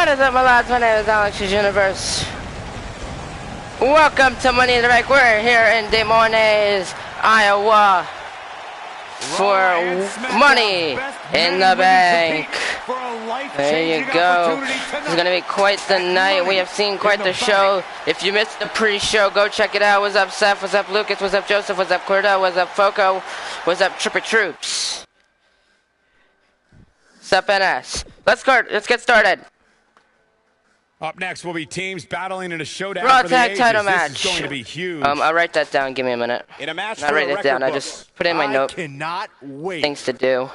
What is up, my lads? My name is AlexsUniverse. Welcome to Money in the Bank. We're here in Des Moines, Iowa, for Money in the Bank. There you go. It's going to be quite the night. We have seen quite the show. If you missed the pre-show, go check it out. What's up, Seth? What's up, Lucas? What's up, Joseph? What's up, Cordell? What's up, Foco? What's up, Tripper Troops? What's up, NS? Let's get started. Up next will be teams battling in a showdown Raw for the tag ages. title this match. is going to be huge. I'll write that down. Give me a minute. In a match I'll write it down. I book. just put it in my note. Cannot wait. Things to do.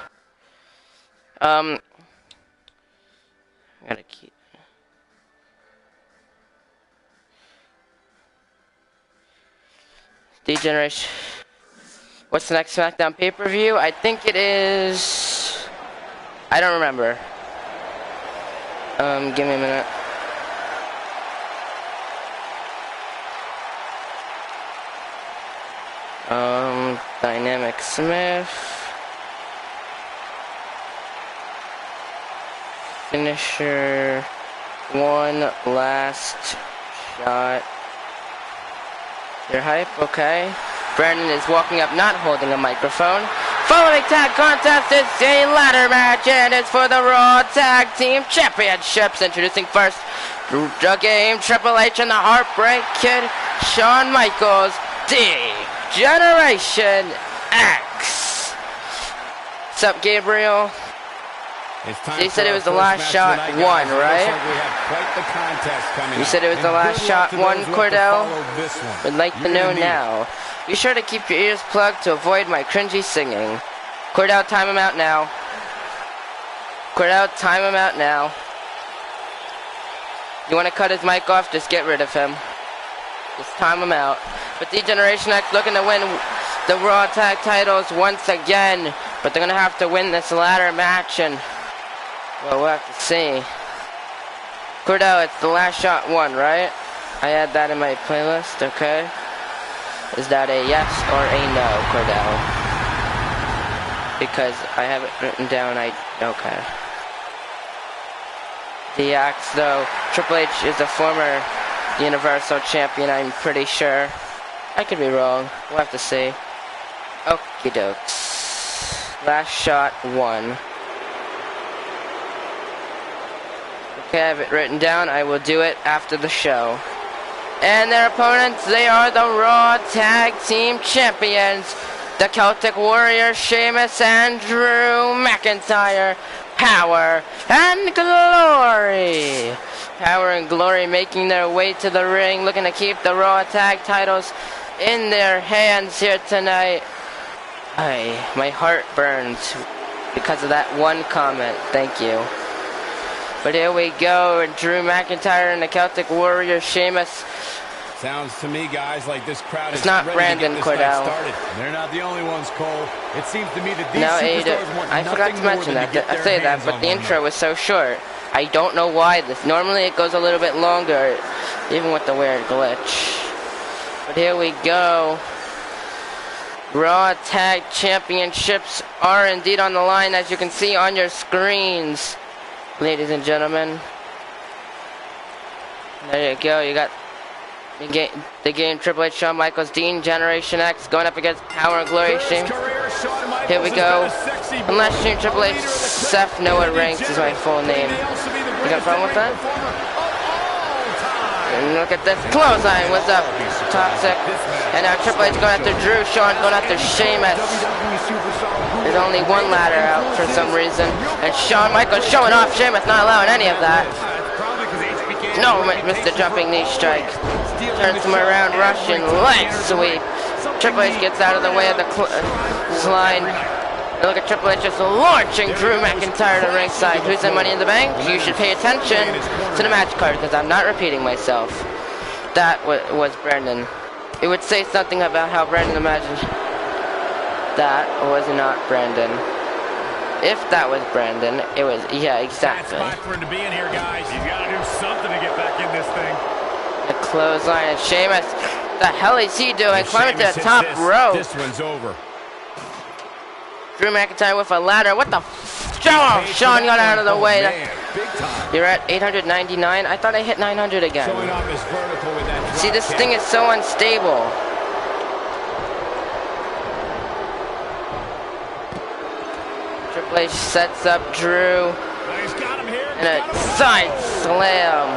I gotta keep. Degeneration. What's the next SmackDown pay-per-view? I think it is. I don't remember. Give me a minute. Dynamic Smith. Finisher. One last shot. Your hype, okay. Brandon is walking up, not holding a microphone. Following tag contest is a ladder match, and it's for the Raw Tag Team Championships. Introducing first, the Game, Triple H and the Heartbreak Kid, Shawn Michaels, Generation X. What's up, Gabriel? You said it was the last shot one, right? You said it was the last shot one, Cordell? Would like to know now. Be sure to keep your ears plugged to avoid my cringy singing. Cordell, time him out now. Cordell, time him out now. You want to cut his mic off? Just get rid of him. Just time him out. But Generation X looking to win the Raw Tag titles once again. But they're going to have to win this ladder match, and well, we'll have to see. Cordell, it's the last shot one, right? I had that in my playlist, okay? Is that a yes or a no, Cordell? Because I have it written down, okay. DX, though, Triple H is a former Universal Champion, I'm pretty sure. I could be wrong. We'll have to see. Okie dokes. Last shot one. Okay, I have it written down. I will do it after the show. And their opponents, they are the Raw Tag Team Champions. The Celtic Warrior, Sheamus and Drew McIntyre. Power and Glory. Power and Glory making their way to the ring, looking to keep the Raw Tag titles in their hands here tonight. My heart burns because of that one comment. Thank you. But here we go, Drew McIntyre and the Celtic Warrior, Sheamus. Sounds to me, guys, like this crowd is not Brandon Cordell. They're not the only ones, Cole. It seems to me that these superstars want I forgot to mention that. I say that, but the intro was so short. I don't know why this. Normally it goes a little bit longer, even with the weird glitch. But here we go. Raw Tag Championships are indeed on the line, as you can see on your screens. Ladies and gentlemen, there you go. You got the game Triple H, Shawn Michaels, Generation X going up against Power and Glory. Here we go. Unless Stream Triple H, Seth Noah Ranks is my full name. You got a problem with that? And look at this clothesline. What's up? Toxic. And now Triple H going after Drew. Shawn going after Sheamus. There's only one ladder out for some reason. And Shawn Michaels showing off Sheamus, not allowing any of that. No, Mr. Jumping Knee Strike. Turns him around, Russian leg sweep. Triple H gets out of the way of the line. Look at Triple H just launching Drew McIntyre to ringside. Who's in Money in the Bank? You should pay attention to the match card, because I'm not repeating myself. That was Brandon. It would say something about how Brandon imagined. That was not Brandon. If that was Brandon, it was, yeah, exactly. That's fine for him to be in here, guys. He's got to do something to get back in this thing. The clothesline, and Sheamus, the hell is he doing? Climbing to the top rope. This one's over. Drew McIntyre with a ladder. What the f? Show him! Sean got out of the way. You're at 899? I thought I hit 900 again. See, this thing is so unstable. Triple H sets up Drew. And a side slam.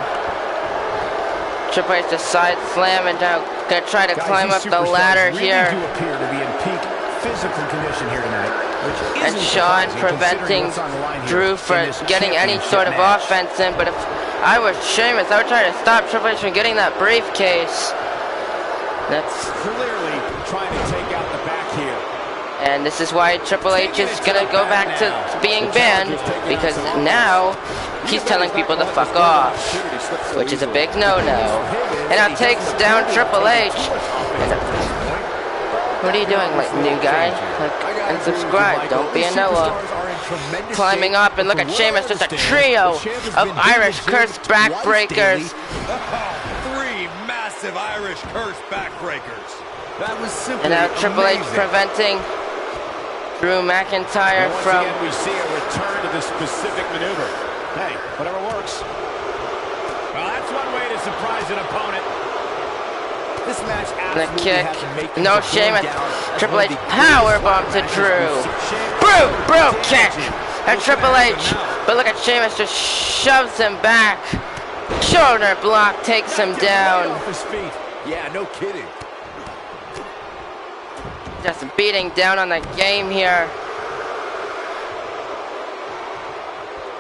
Triple H to side slam and now gonna try to climb up the ladder here. And Sean preventing Drew from getting any sort of offense in. But if I was Sheamus, I would try to stop Triple H from getting that briefcase. That's clearly trying to take out the back here. And this is why Triple H is gonna go back to being banned, because now he's telling people to fuck off, which is a big no-no. And now takes down Triple H. What are you doing, like, new guy? And subscribe, don't be a Noah. Climbing up, and look at Sheamus, just a trio of Irish curse backbreakers. 3 massive Irish curse backbreakers. That was simple. And now Triple H preventing Drew McIntyre from... we see a return to this specific maneuver. Hey, whatever works. Well, that's one way to surprise an opponent. This match absolutely kick. has to make No Sheamus. Triple H powerbomb to Drew. Brew kick. And Triple H. But look at Sheamus just shoves him back. Shoulder block takes him down. Yeah, no kidding. Just beating down on the game here.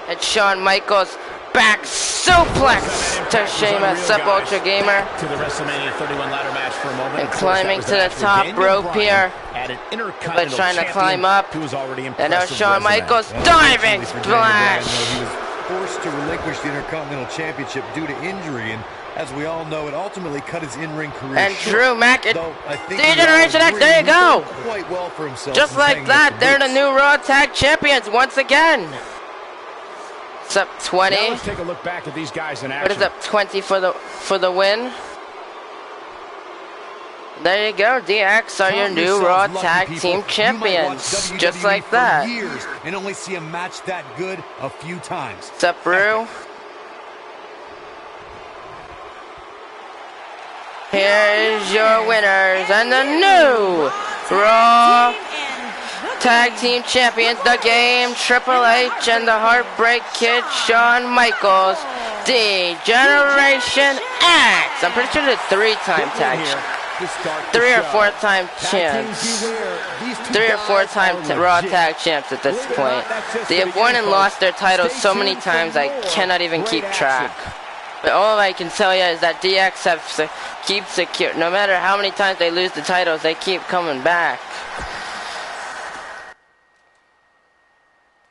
And Shawn Michaels back suplex to Sheamus, Sub Ultra Gamer. To the WrestleMania 31 ladder match for a moment. And climbing to the top rope here. But trying to climb up. And now Shawn Michaels diving splash. He was forced to relinquish the Intercontinental Championship due to injury, and as we all know, it ultimately cut his in-ring career and short. Drew McIntyre, D-Generation X, there you go. Quite well for himself. Just like that, they're the new Raw Tag Champions once again. It's up 20. Now let's take a look back at these guys in action. What is up 20 for the win? There you go, DX are your new Raw Tag Team Champions. Just like that. Years and only see a match that good a few times. What's up, Brew? Here's your winners and the new Raw Tag Team Champions, the Game, Triple H and the Heartbreak Kid, Shawn Michaels, D-Generation X. I'm pretty sure they're 3-time tag, 3 or 4-time champs, 3 or 4-time Raw Tag Champs at this point. They have won and lost their titles so many times I cannot even keep track. But all I can tell you is that DX keep secure. No matter how many times they lose the titles, they keep coming back.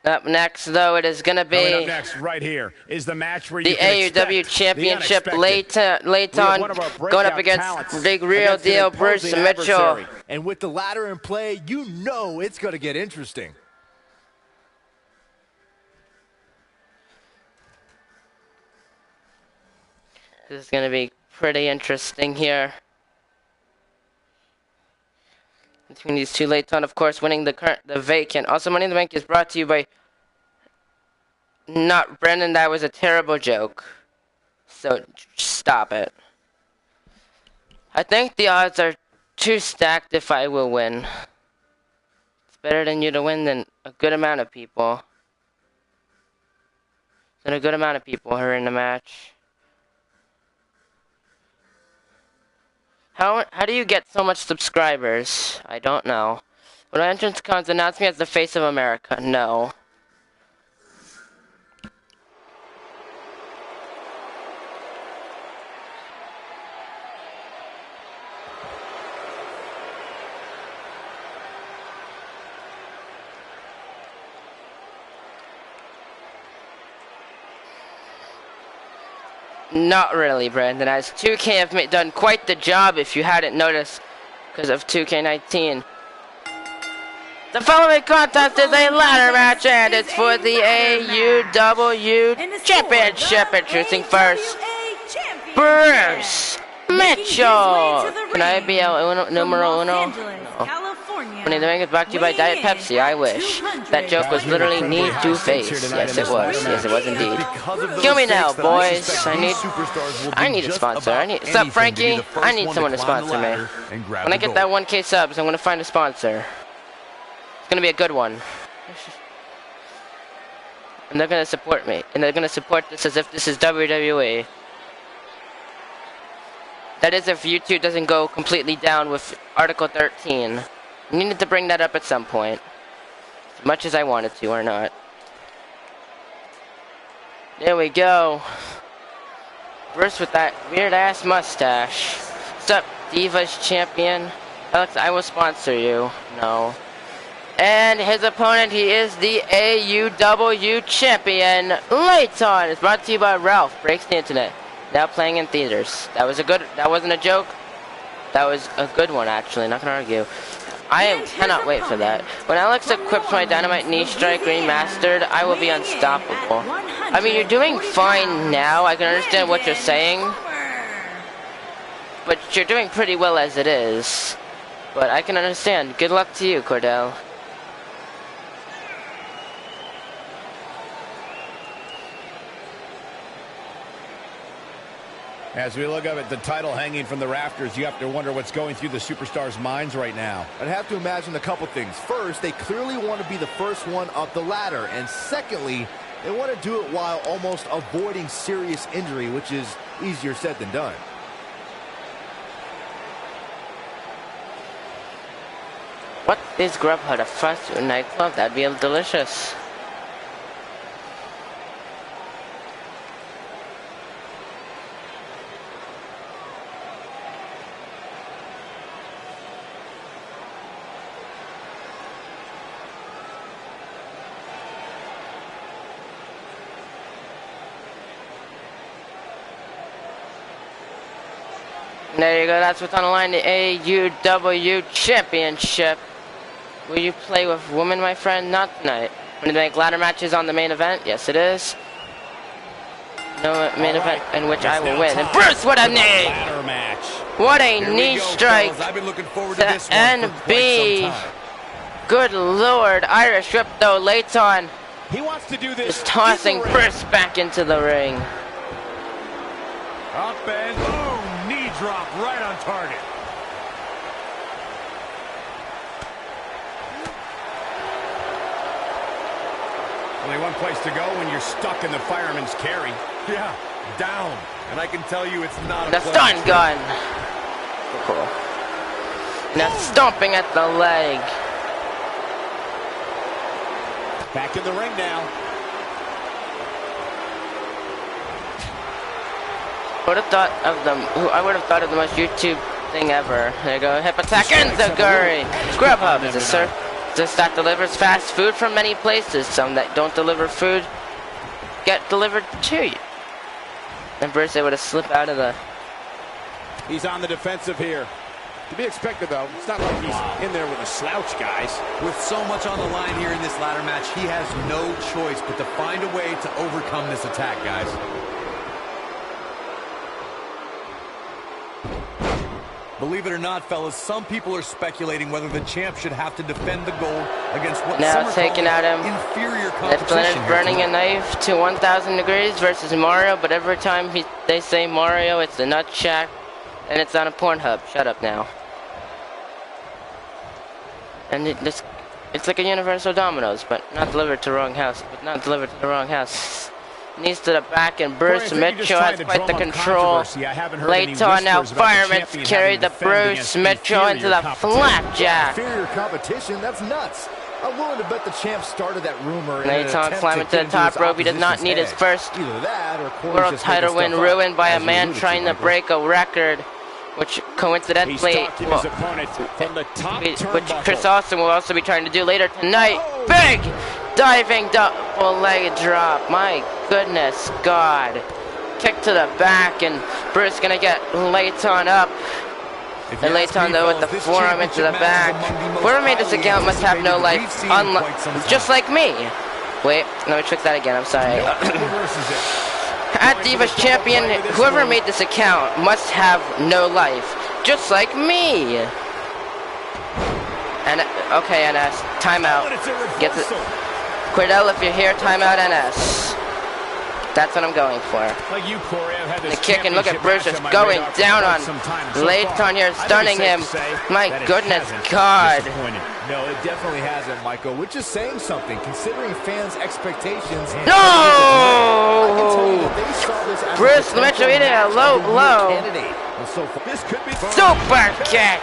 Up next, though, it is going to be up next, right here, is the match where the AUW Championship Layton going up against Big Real Deal Bruce Mitchell. And with the ladder in play, you know it's going to get interesting. This is going to be pretty interesting here. Between these two, Layton, of course, winning the vacant. Also, Money in the Bank is brought to you by not Brendan. That was a terrible joke. So stop it. I think the odds are too stacked if I will win. It's better than you to win than a good amount of people. Than a good amount of people who are in the match. How do you get so much subscribers? I don't know. When entrance comes, announce me as the face of America. No. Not really, Brandon, as 2K have done quite the job if you hadn't noticed because of 2K19. The following contest is a ladder match and it's for the AUW Championship. Introducing first, Bruce Mitchell. Can I be el numero uno? No. Money in the Bank is brought to you by Diet Pepsi. I wish. That joke was literally knee to face. Yes, it was. Yes, it was indeed. Kill me now, boys. I need a sponsor. What's up, Frankie? I need someone to sponsor me. When I get that 1K subs, I'm going to find a sponsor. It's going to be a good one. And they're going to support me. And they're going to support this as if this is WWE. That is if YouTube doesn't go completely down with Article 13. I needed to bring that up at some point. As much as I wanted to or not. There we go. Bruce with that weird ass mustache. What's up, Divas Champion? Alex, I will sponsor you. No. And his opponent, he is the AUW Champion. Layton is brought to you by Ralph Breaks the Internet. Now playing in theaters. That wasn't a joke. That was a good one, actually. Not gonna argue. Cannot wait for that. When Alex equips my Dynamite Knee Strike Remastered, I will be unstoppable. I mean, you're doing fine now. I can understand what you're saying. But you're doing pretty well as it is. But I can understand. Good luck to you, Cordell. As we look up at the title hanging from the rafters, you have to wonder what's going through the superstars' minds right now. I'd have to imagine a couple things. First, they clearly want to be the first one up the ladder. And secondly, they want to do it while almost avoiding serious injury, which is easier said than done. What is Grubhub, a fast food nightclub? That'd be delicious. There you go, that's what's on the line, the AUW Championship. Will you play with women, my friend? Not tonight. When they make ladder matches on the main event? Yes, it is. No main event in which I will win. And Bruce, what a knee! What a knee strike to NB. Good lord, Irish whip though, Layton. He wants to do this. Just tossing Bruce back into the ring. Up and boom! Knee drop right on target. Only one place to go when you're stuck in the fireman's carry. Yeah, down. And I can tell you it's not the stun gun. Cool. Now stomping at the leg. Back in the ring now. I would have thought of the most YouTube thing ever. There you go. Hip attack enziguri. Grubhub is a service that delivers fast food from many places. Some that don't deliver food get delivered to you. And Bruce able to slip out of the... He's on the defensive here. To be expected, though. It's not like he's in there with a slouch, guys. With so much on the line here in this ladder match, he has no choice but to find a way to overcome this attack, guys. Believe it or not, fellas, some people are speculating whether the champ should have to defend the gold against what now taking out him. Inferior competition. Leonard burning a knife to 1,000 degrees versus Mario, but every time they say Mario, it's the Nut Shack, and it's on a Pornhub. Shut up now. And it's like a Universal Domino's, but not delivered to the wrong house. Knees to the back, and Bruce Mitchell has quite the control. Layton now fireman carried the Bruce Mitchell into the flapjack. Inferior competition, that's nuts. I'm willing to bet the champ started that rumor. Layton climbing to the top rope. He does not need his first world title win ruined by a man trying to break a record, which coincidentally, which Chris Austin will also be trying to do later tonight. Big diving double leg drop. My goodness God. Kick to the back, and Bruce gonna get Layton up. And Layton though with the forearm into the back. Whoever made this account must have no life, just like me. Wait, let me trick that again, I'm sorry. At Divas Champion, whoever made this account must have no life, just like me. And okay, NS, timeout. Gets it. Cordell, if you're here, timeout, NS. That's what I'm going for. Like you, Corey, I've had this the kick, and look at Bruce just going down on Leighton here, stunning him. My goodness, God. No, it definitely hasn't, Michael, which is saying something, considering fans' expectations. No! Bruce Mitchell eating a low blow. Super kick.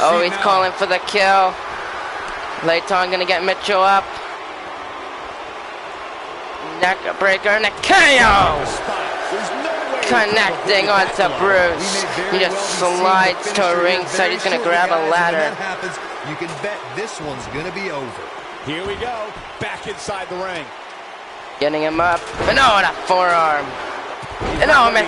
Oh, he's calling for the kill. Leighton gonna get Mitchell up. Neck breaker and a KO! Connecting onto Bruce. He just slides to ringside. He's gonna grab a ladder. When that happens, you can bet this one's gonna be over. Here we go, back inside the ring. Getting him up. And oh, and a forearm. And oh, and it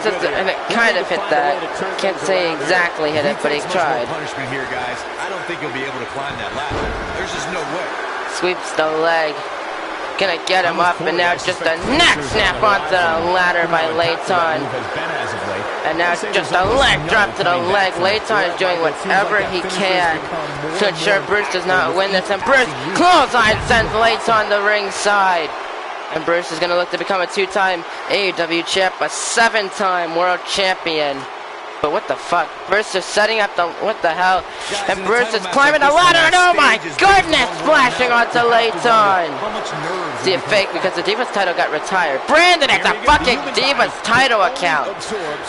kind of hit that. Can't say exactly hit it, but he tried. Punishment here, guys. I don't think he'll be able to climb that ladder. There's just no way. Sweeps the leg. Gonna get him up, and now just a neck snap onto the ladder by Leighton. And now just a leg drop to the leg. Leighton is doing whatever he can to ensure Bruce does not win this. And Bruce clothesline sends Leighton to ringside. And Bruce is gonna look to become a 2-time AUW champ, a 7-time world champion. But what the fuck? Bruce is setting up the, what the hell? And Bruce is climbing the ladder, and oh my goodness, splashing onto Leighton. See it fake because the Divas title got retired. Brandon, it's a fucking Divas title account.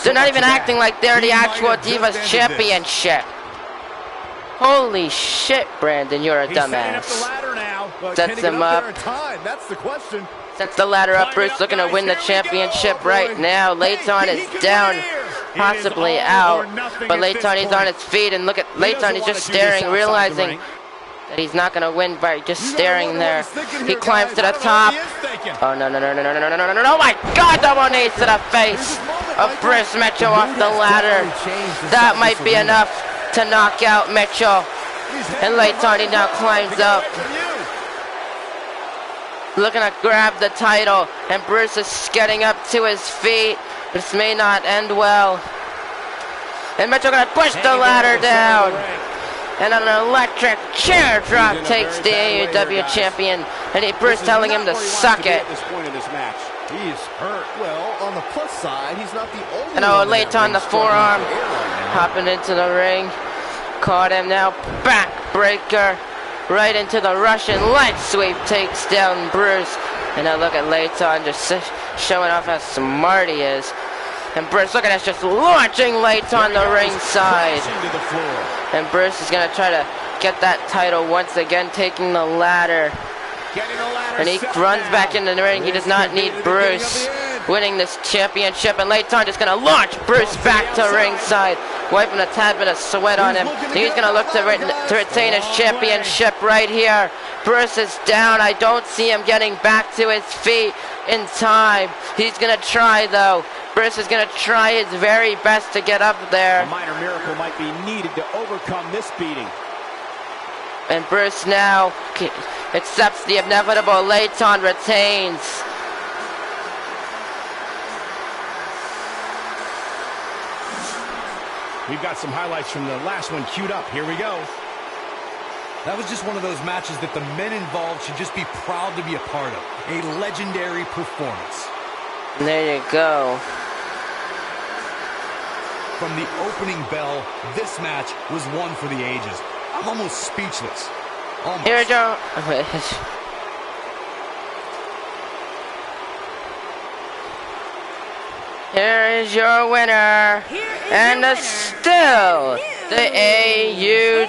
They're not even acting like they're the actual Divas championship. Holy shit, Brandon, you're a dumbass. Sets him up. That's the question. Sets the ladder up. Bruce looking to win the championship right now. Leighton is down, possibly out. But Leighton is on his feet, and look at Leighton. He's just staring, realizing that he's not going to win by just staring there. He climbs to the top. Oh, no, no, no, no, no, no, no, no, no, no. Oh, my God, double knees to the face of Bruce Mitchell off the ladder. That might be enough to knock out Mitchell. And Leighton, he now climbs up, looking to grab the title, and Bruce is getting up to his feet. This may not end well. And Mitchell gonna push the ladder down. And an electric chair drop takes the AUW champion. And Bruce telling him to suck it. At this point in this match, he's hurt. Well, on the plus side, he's not the only. And oh, Leighton the forearm, hopping into the ring. Caught him now, backbreaker. Right into the Russian leg sweep, takes down Bruce. And now look at Leighton just showing off how smart he is. And Bruce, look at this, just launching Leighton the ringside. And Bruce is going to try to get that title once again, taking the ladder. And he runs back into the ring. He does not need Bruce winning this championship. And Leighton just going to launch Bruce back to ringside, wiping a tad bit of sweat on him. He's going to look to retain his championship right here. Bruce is down. I don't see him getting back to his feet in time. He's going to try, though. Bruce is going to try his very best to get up there. A minor miracle might be needed to overcome this beating. And Bruce now accepts the inevitable. Leighton retains. We've got some highlights from the last one queued up. Here we go. That was just one of those matches that the men involved should just be proud to be a part of. A legendary performance. And there you go. From the opening bell, this match was one for the ages. I'm almost speechless. Almost. Here we go. Here is your winner, and still the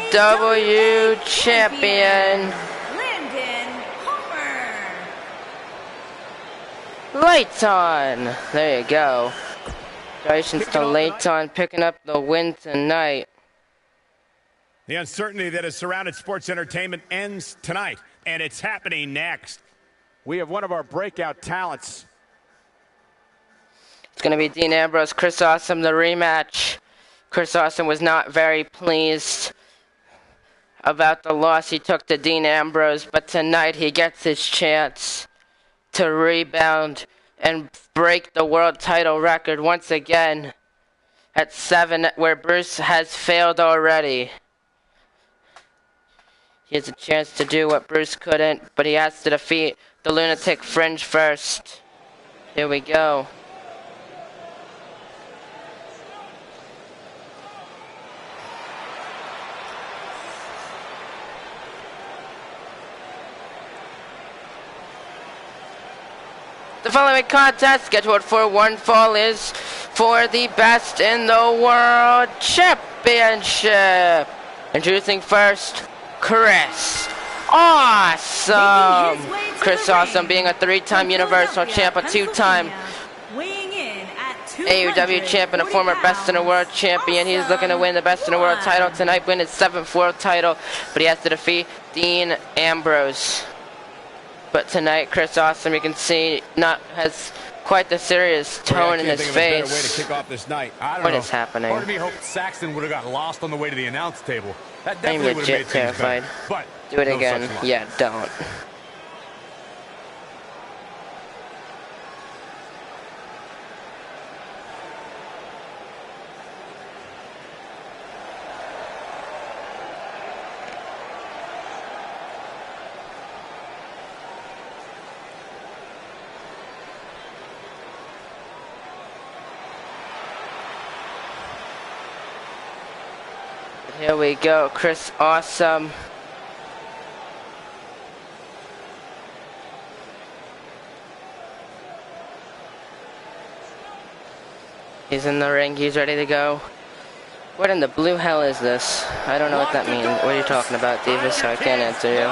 AUW champion, Leighton. There you go. Congratulations to Leighton picking up the win tonight. The uncertainty that has surrounded sports entertainment ends tonight, and it's happening next. We have one of our breakout talents. It's going to be Dean Ambrose, Chris Awesome, the rematch. Chris Awesome was not very pleased about the loss he took to Dean Ambrose, but tonight he gets his chance to rebound and break the world title record once again at 7, where Bruce has failed already. He has a chance to do what Bruce couldn't, but he has to defeat the Lunatic Fringe first. Here we go. The following contest scheduled for one fall is for the Best in the World Championship. Introducing first, Chris Awesome. Chris Awesome being a 3-time Universal Champ, a 2-time AUW Champ, and a former Best in the World Champion. He's looking to win the Best in the World title tonight, win his 7th world title, but he has to defeat Dean Ambrose. But tonight, Chris Awesome, you can see, has quite the serious tone in his face. Way to kick off this night. I don't What know. is happening? Part of me hoped Saxton would have got lost on the way to the announce table. That definitely I'm would have legit made things terrified. better. But Do it no again. such luck. Yeah, don't. Here we go, Chris Awesome. He's in the ring, he's ready to go. What in the blue hell is this? I don't know what that means. What are you talking about, Davis? I can't answer you.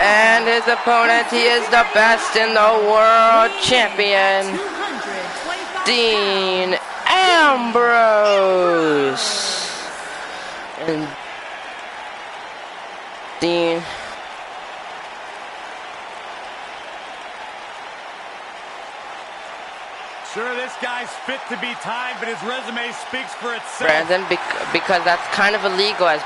And his opponent, he is the Best in the World Champion, Dean Ambrose. And Dean. Sure, this guy's fit to be tied, but his resume speaks for itself. Brandon, because that's kind of illegal, as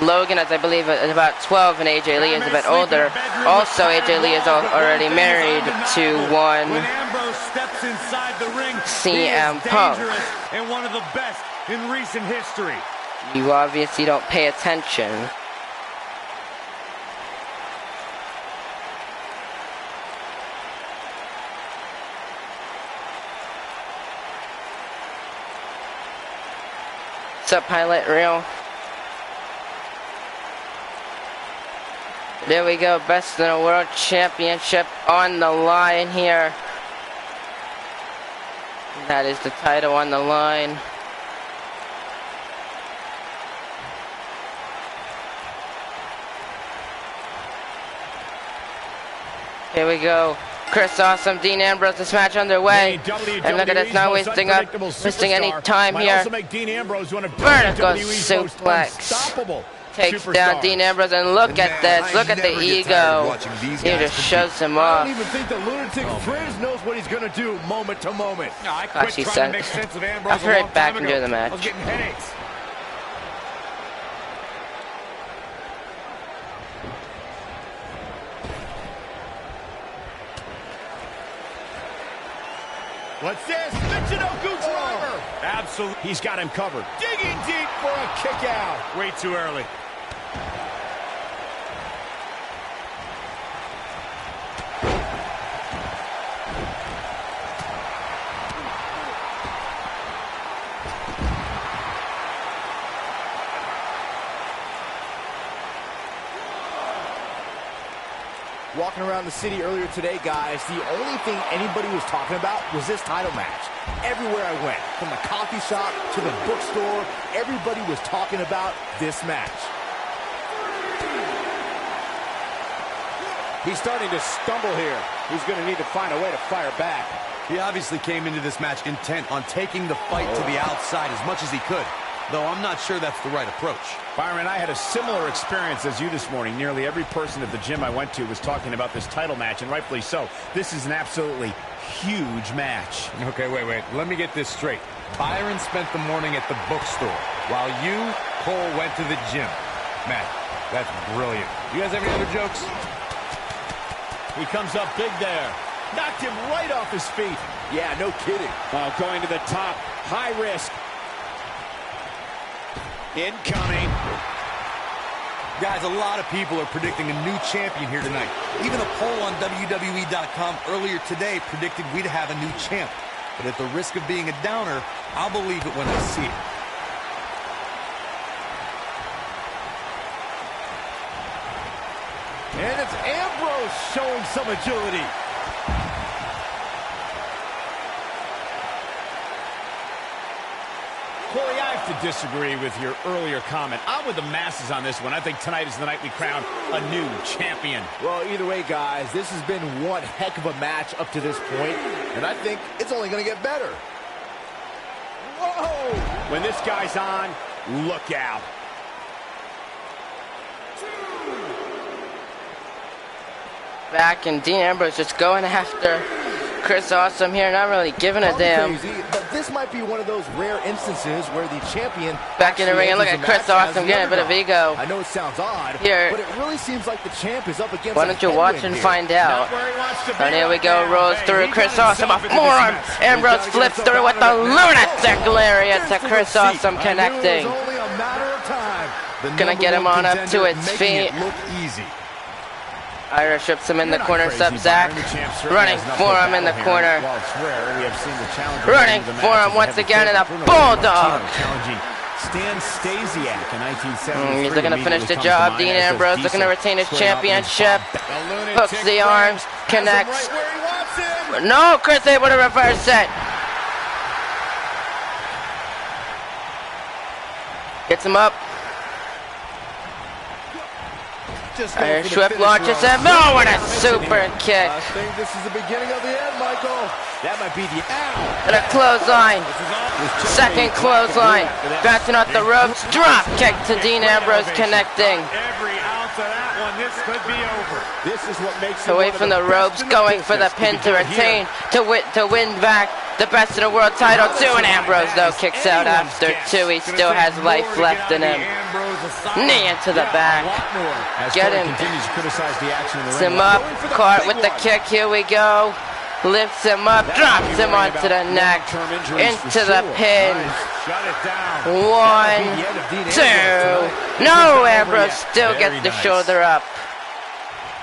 Logan, as I believe, is about 12, and AJ Lee is a bit older. Also, AJ Lee is already married to one CM Punk. And one of the best in recent history. You obviously don't pay attention. What's up, highlight reel? There we go, Best in the World Championship on the line here. That is the title on the line. Here we go. Chris Awesome, Dean Ambrose, this match underway. And look at this, not wasting any time here. Vertical suplex. Takes down Dean Ambrose, and look at this. Look at the ego. He just shows him off. I don't even think the Lunatic Fringe knows what he's going to do moment to moment. Gosh, he said, I'll be right back and do the match. I was getting headaches. What's this? Michinoku driver. Absolutely. He's got him covered. Digging deep for a kick out. Way too early. Walking around the city earlier today, guys, the only thing anybody was talking about was this title match. Everywhere I went, from the coffee shop to the bookstore, everybody was talking about this match. He's starting to stumble here. He's going to need to find a way to fire back. He obviously came into this match intent on taking the fight to the outside as much as he could, though I'm not sure that's the right approach. Byron, I had a similar experience as you this morning. Nearly every person at the gym I went to was talking about this title match, and rightfully so. This is an absolutely huge match. Okay, wait. Let me get this straight. Byron spent the morning at the bookstore, while you, Cole, went to the gym. Man, that's brilliant. You guys have any other jokes? He comes up big there. Knocked him right off his feet. Yeah, no kidding. Oh, going to the top. High risk. Incoming. Guys, a lot of people are predicting a new champion here tonight. Even a poll on WWE.com earlier today predicted we'd have a new champ. But at the risk of being a downer, I'll believe it when I see it. And it's Ambrose showing some agility. Corey, I have to disagree with your earlier comment. I'm with the masses on this one. I think tonight is the night we crown a new champion. Well, either way, guys, this has been one heck of a match up to this point, and I think it's only going to get better. Whoa! When this guy's on, look out. Back, and Dean Ambrose just going after Chris Awesome here, not really giving a damn. Crazy, but this might be one of those rare instances where the champion back in the ring, and look at Chris Awesome getting a bit of ego. I know it sounds odd, here, but it really seems like the champ is up against. Why don't you watch and find out? And here we go, rolls through Chris Awesome, a forearm. Ambrose flips through with the lunatic lariat to Chris Awesome connecting. Gonna get him on up to its feet. Irish rips him in the corner, sub-Zach. Running forearm in the corner. Running forearm once again, and a bulldog. He's looking to finish the job. Dean Ambrose looking to retain his championship. Hooks the arms, connects. No, Chris able to reverse it. Gets him up. Irish Swift launches him. Oh, what a super kick. I think this is the beginning of the end, Michael. That might be the end. And a clothesline. Second clothesline. Bouncing off the ropes. Drop kick to Dean Ambrose connecting. Every ounce of that one, this could be over. This is what makes away from the ropes, going for the pin to retain, to win back the best of the world title. Two, and Ambrose though kicks out after two. He still has life left in him. Knee into the back. Get him. Him up. Caught with the kick. Here we go. Lifts him up. Drops him onto the neck. Into the pin. 1, 2. No, Ambrose still gets the shoulder up.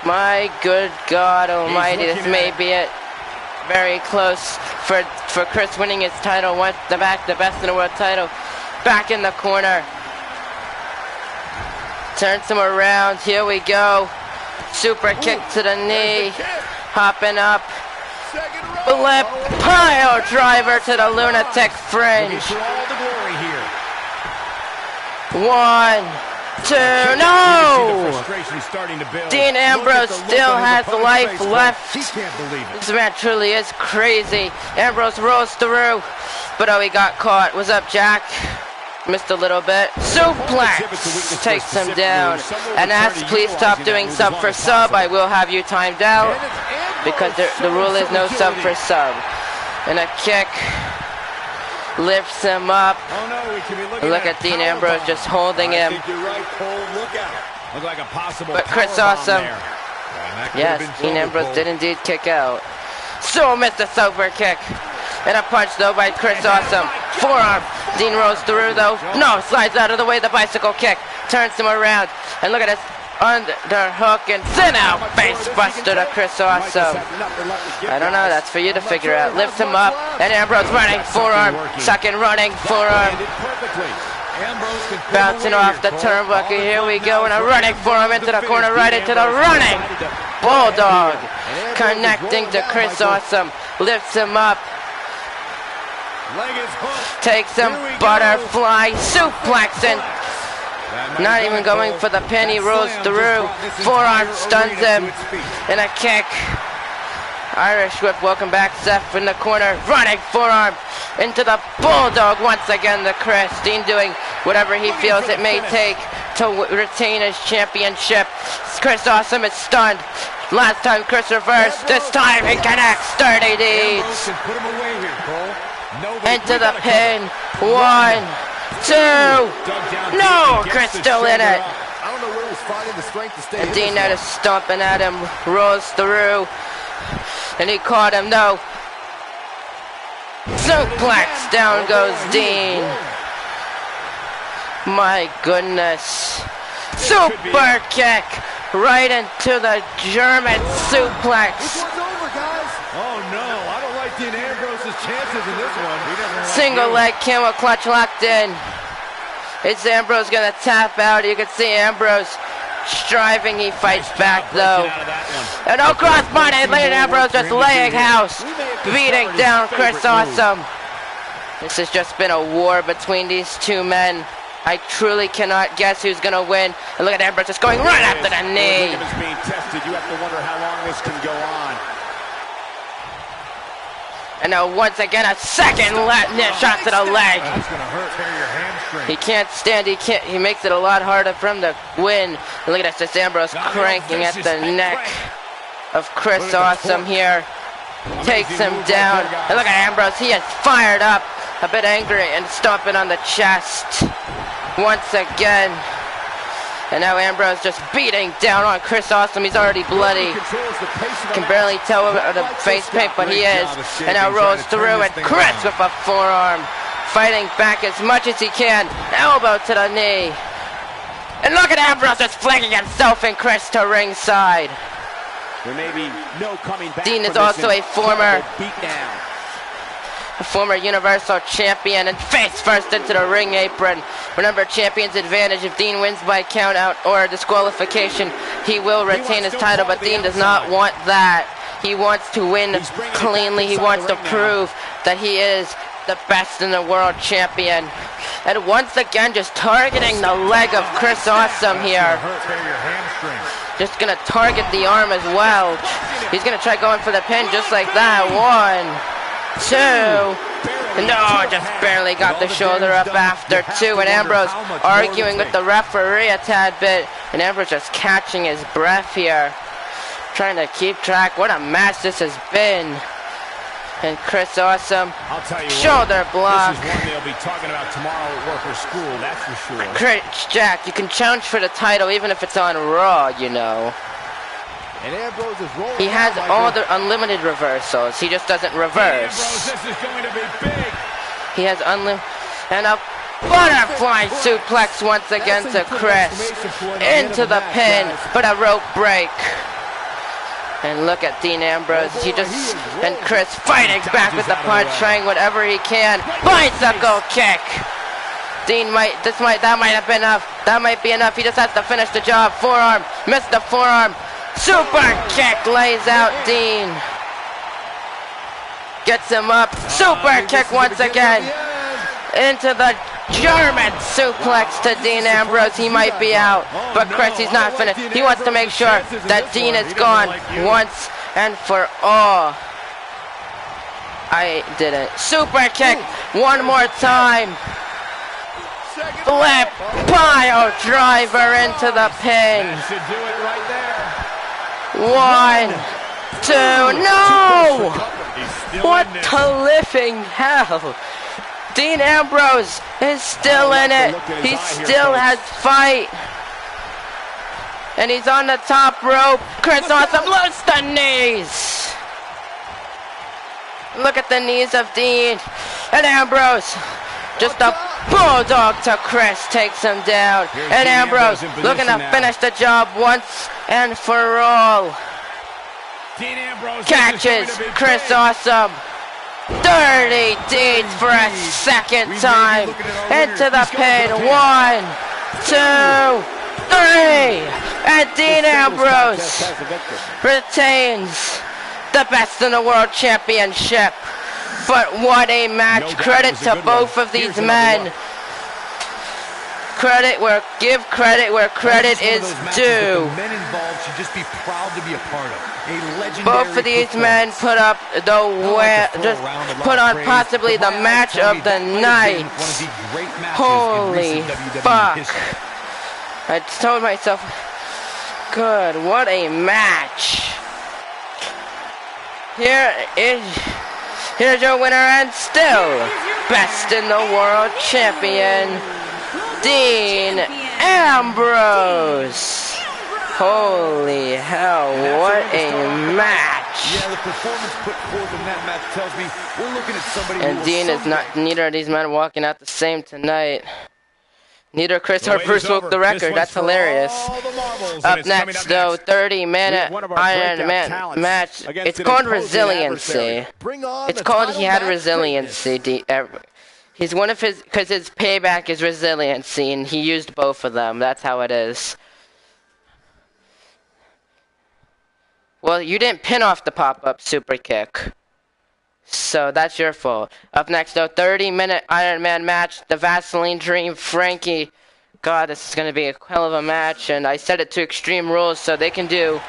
My good God Almighty, this may be it. Very close for Chris winning his title. Once the best in the world title. Back in the corner. Turns him around. Here we go. Super kick to the knee. Hopping up. Flip pile driver to the lunatic fringe. 1, 2, no! Dean Ambrose still has life left. This man truly is crazy. Ambrose rolls through, but oh, he got caught. What's up, Jack? Missed a little bit. Suplex takes him down. And ask, please stop doing sub for sub. I will have you timed out because the rule is no sub for sub. And a kick lifts him up. Look at Dean Ambrose just holding him. But Chris Awesome. Yes, Dean Ambrose did indeed kick out. So missed a super kick. And a punch though by Chris Awesome. Forearm. Dean rolls through though. No, slides out of the way. The bicycle kick. Turns him around. And look at this underhook and thin out face buster to Chris Awesome. I don't know. That's for you to figure out. Lifts him up. And Ambrose running forearm. Second running forearm. Bouncing off the turnbuckle. Here we go. And a running forearm into the corner. Right into the running bulldog. Connecting to Chris Awesome. Lifts him up. Takes him butterfly suplexing. Not even going for the pin. He rolls through. Forearm stuns him. And a kick. Irish whip. Welcome back, Seth in the corner. Running forearm into the bulldog once again to Chris. Dean doing whatever he feels it may take to retain his championship. Chris Awesome is stunned. Last time Chris reversed. This time he connects. 30 deeds. Into the pin. 1, 2. No, Chris still in it. And Dean is stomping at him. Rolls through. And he caught him. No. Suplex. Down goes Dean. My goodness. Super kick right into the German suplex. This one's over, guys. Oh no, I don't like Dean Ambrose's chances in this one. Single leg camel clutch locked in. Is Ambrose gonna tap out? You can see Ambrose striving. He fights back though. And no crossbody. Look at Ambrose just laying house, beating down Chris Awesome. This has just been a war between these two men. I truly cannot guess who's gonna win. And look at Ambrose just going right after the knee. When it's being tested, you have to wonder how long this can go on. And now once again a second shot to the leg. That's gonna hurt. Tear your hamstring. He can't stand. He makes it a lot harder for him to win. And look at this, just Ambrose cranking at the neck of Chris Awesome here. Takes him down. And look at Ambrose. He is fired up, a bit angry, and stomping on the chest once again. And now Ambrose just beating down on Chris Awesome. He's already bloody. Can barely tell the face paint, but he is. And now rolls through, and Chris with a forearm. Fighting back as much as he can. Elbow to the knee. And look at Ambrose just flinging himself and Chris to ringside. There may be no coming back. Dean is also a former Universal Champion and face first into the ring apron. Remember, champion's advantage. If Dean wins by count out or disqualification, he will retain his title, but Dean does not want that. He wants to win cleanly. He wants to prove that he is the best in the world champion. And once again, just targeting the leg of Chris Awesome here. Just gonna target the arm as well. He's gonna try going for the pin just like that. 1, 2. No, just barely got the shoulder up after 2. And Ambrose arguing with the referee a tad bit. And Ambrose just catching his breath here, trying to keep track. What a match this has been. And Chris Awesome, shoulder block. This is one they'll be talking about tomorrow at work or school, that's for sure. Chris Jack, you can challenge for the title even if it's on Raw, you know. And Ambrose is rolling. He has all the unlimited reversals. He just doesn't reverse. Ambrose, this is going to be big. He has unlimited. And a butterfly suplex once again to Chris. Into the pin, but a rope break. And look at Dean Ambrose. And Chris fighting back with the punch, trying whatever he can. Bicycle kick. Dean that might have been enough. That might be enough. He just has to finish the job. Forearm, missed the forearm. Super kick lays out Dean. Gets him up. Super kick once again. Into the German suplex to Dean Ambrose. He might be out, but Chris, he's not finished. He wants to make sure that Dean is gone once and for all. I didn't. Super kick one more time. Flip pile driver into the pin. 1, 2, no! What the living hell? Dean Ambrose is still in it. He still has fight. And he's on the top rope. Chris Awesome loose the knees. Look at the knees of Dean. And Ambrose, just a bulldog to Chris, takes him down. And Ambrose looking to finish the job once and for all. Catches Chris Awesome. Dirty deeds for a second time. Into the pin. 1, 2, 3. And Dean Ambrose retains the best in the world championship. But what a match. Credit to both of these men. Give credit where credit is due. Men involved should just be proud to be a part of. Both of these men put up put on possibly the match of the night. Holy fuck. I told myself, good, what a match. Here's your winner and still best in the world champion, Dean Ambrose. Holy hell, what a match. Yeah, the performance put forth in that match tells me we're looking at somebody. And Dean is not, neither of these men walking out the same tonight. Neither Chris or Bruce broke the record. That's hilarious. Up next, though, 30-minute Iron Man match. It's called resiliency. It's called he had resiliency. He's one of his, because his payback is resiliency, and he used both of them. That's how it is. Well, you didn't pin off the pop-up super kick. So that's your fault. Up next, though, 30-minute Iron Man match. The Vaseline Dream, Frankie. God, this is going to be a hell of a match. And I set it to Extreme Rules so they can do...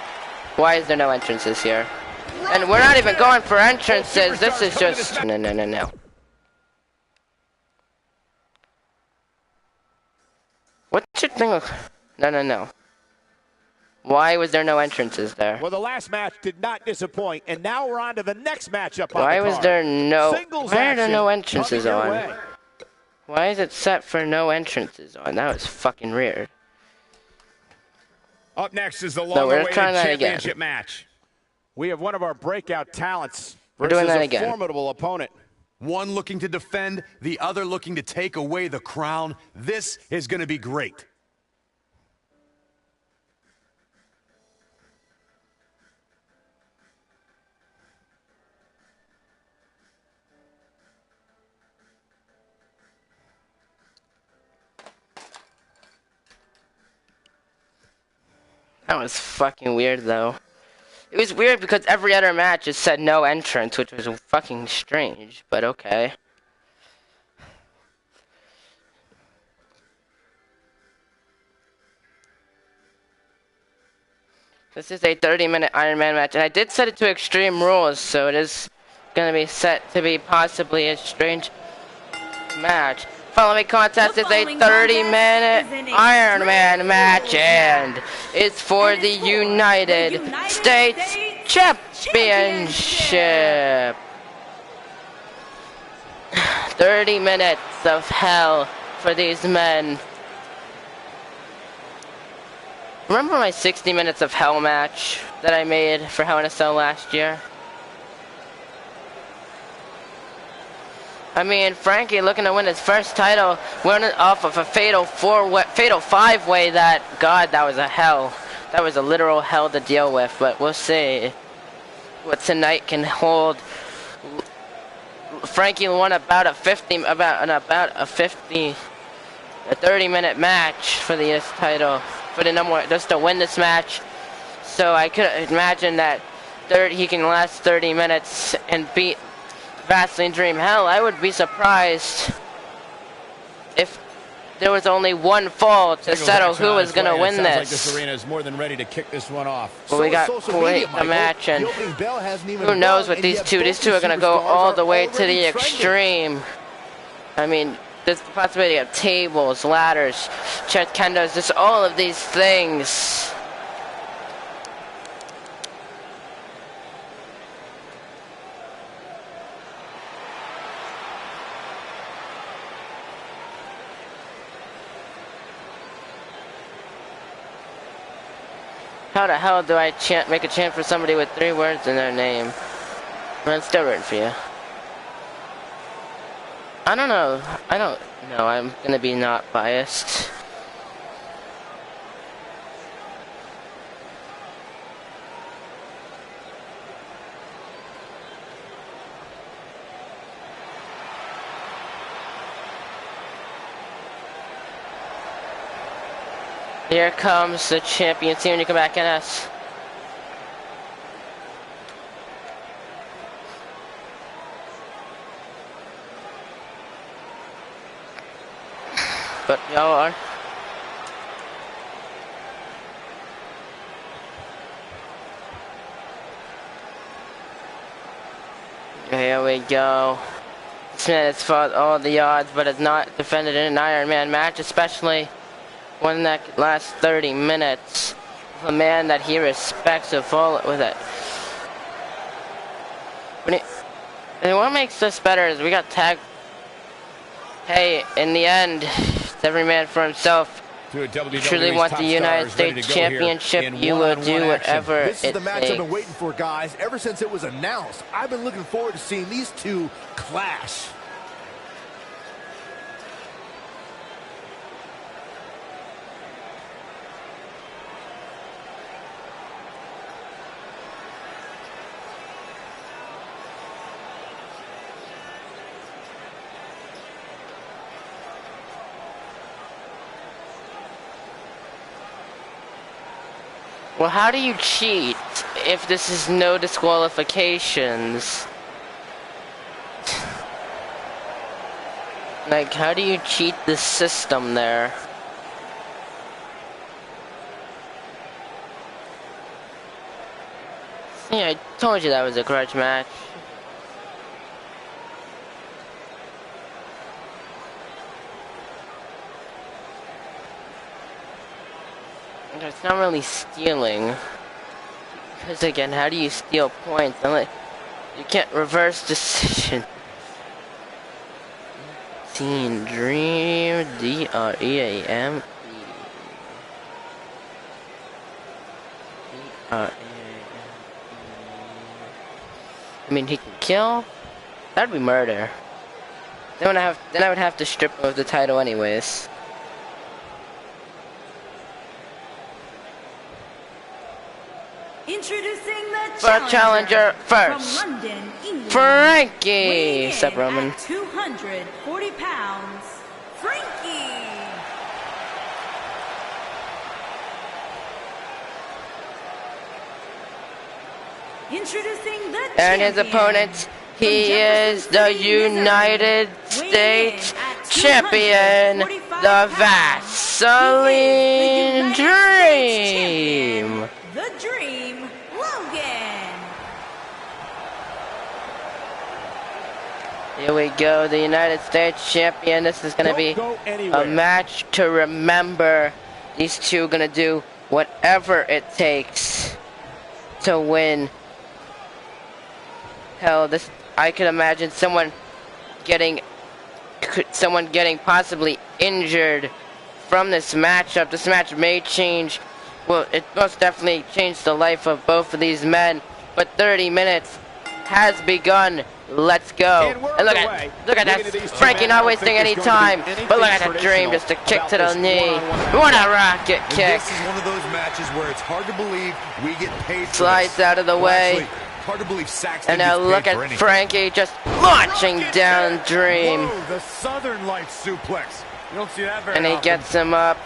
Why is there no entrances here? And we're not even going for entrances. This is just... No. What's your thing? No. Why was there no entrances there? Well, the last match did not disappoint, and now we're on to the next matchup. Why was there no... Why are there no entrances on? Why is it set for no entrances on? That was fucking weird. Up next is the long-awaited championship match. We have one of our breakout talents versus a formidable opponent. One looking to defend, the other looking to take away the crown. This is going to be great. That was fucking weird, though. It was weird because every other match just said no entrance, which was fucking strange, but okay. This is a 30-minute Iron Man match, and I did set it to Extreme Rules, so it is going to be set to be possibly a strange match. Following contest is a 30-minute Iron Man match, and it's for the United States Championship. 30 minutes of hell for these men. Remember my 60 minutes of hell match that I made for Hell in a Cell last year? I mean, Frankie looking to win his first title, winning off of a fatal five-way that, God, that was a hell. That was a literal hell to deal with, but we'll see what tonight can hold. Frankie won a 30-minute match for the title, for the number one, just to win this match. So I could imagine that he can last 30 minutes and beat Vaseline Dream. Hell, I would be surprised if there was only one fall to settle who was going to win this. Like this arena is more than ready to kick this one off. Well, we got the match, and who knows what these two are going to go all the way to the extreme. I mean, there's the possibility of tables, ladders, chest kendos, just all of these things. How the hell do I make a chant for somebody with 3 words in their name? I'm still rooting for you. I don't know. I'm gonna be not biased. Here comes the champion team to come back in us. But y'all are. Here we go. This man has fought all the odds, but has not defended in an Iron Man match, especially one that lasts 30 minutes. A man that he respects with it. And what makes this better is we got tagged. Hey, in the end, it's every man for himself. If you truly want the United States Championship, you will do whatever it takes. This is the match I've been waiting for, guys. Ever since it was announced, I've been looking forward to seeing these two clash. Well, how do you cheat if this is no disqualifications? Like, how do you cheat the system there? Yeah, I told you that was a grudge match. It's not really stealing. Because again, how do you steal points? You can't reverse decision. Teen Dream, D-R-E-A-M. I mean, he can kill? That'd be murder. Then I would have to strip him of the title anyways. Introducing the challenger first. From London, England, Frankie! What's up, Roman? At 240 pounds, Frankie! Introducing the And his opponent, he is the United States champion, the Vaseline Dream. The Dream, Logan. Here we go, the United States champion. This is going to be a match to remember. These two are going to do whatever it takes to win. Hell, I could imagine someone getting possibly injured from this matchup. This match may change. Well, it most definitely changed the life of both of these men. But 30 minutes has begun. Let's go. And look at that. Frankie not wasting any time. But look at that Dream, just a kick to the knee. What a rocket kick. This is one of those matches where it's hard to believe we get paid for Slides this. out of the way. Hard to believe Saxton And now gets look paid at for anything. Frankie just launching down Dream. Whoa, the Southern Light suplex. You don't see that very And he often. gets him up.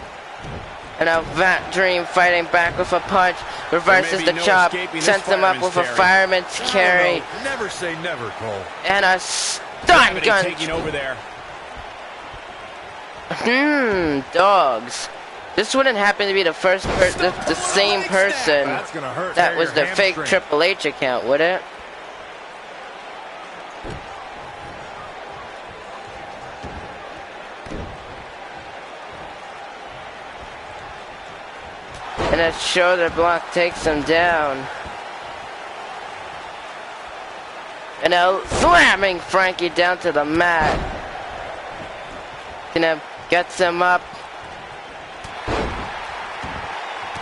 And now Dream fighting back with a punch. Reverses the chop. Sends him up with a fireman's carry. Never say never, Cole. And a stun gun. Taking over there. Dogs. This wouldn't happen to be the first the same person That's gonna hurt. that was the fake hamstring. Triple H account, would it? And that shoulder block takes him down. And now slamming Frankie down to the mat. Gets him up.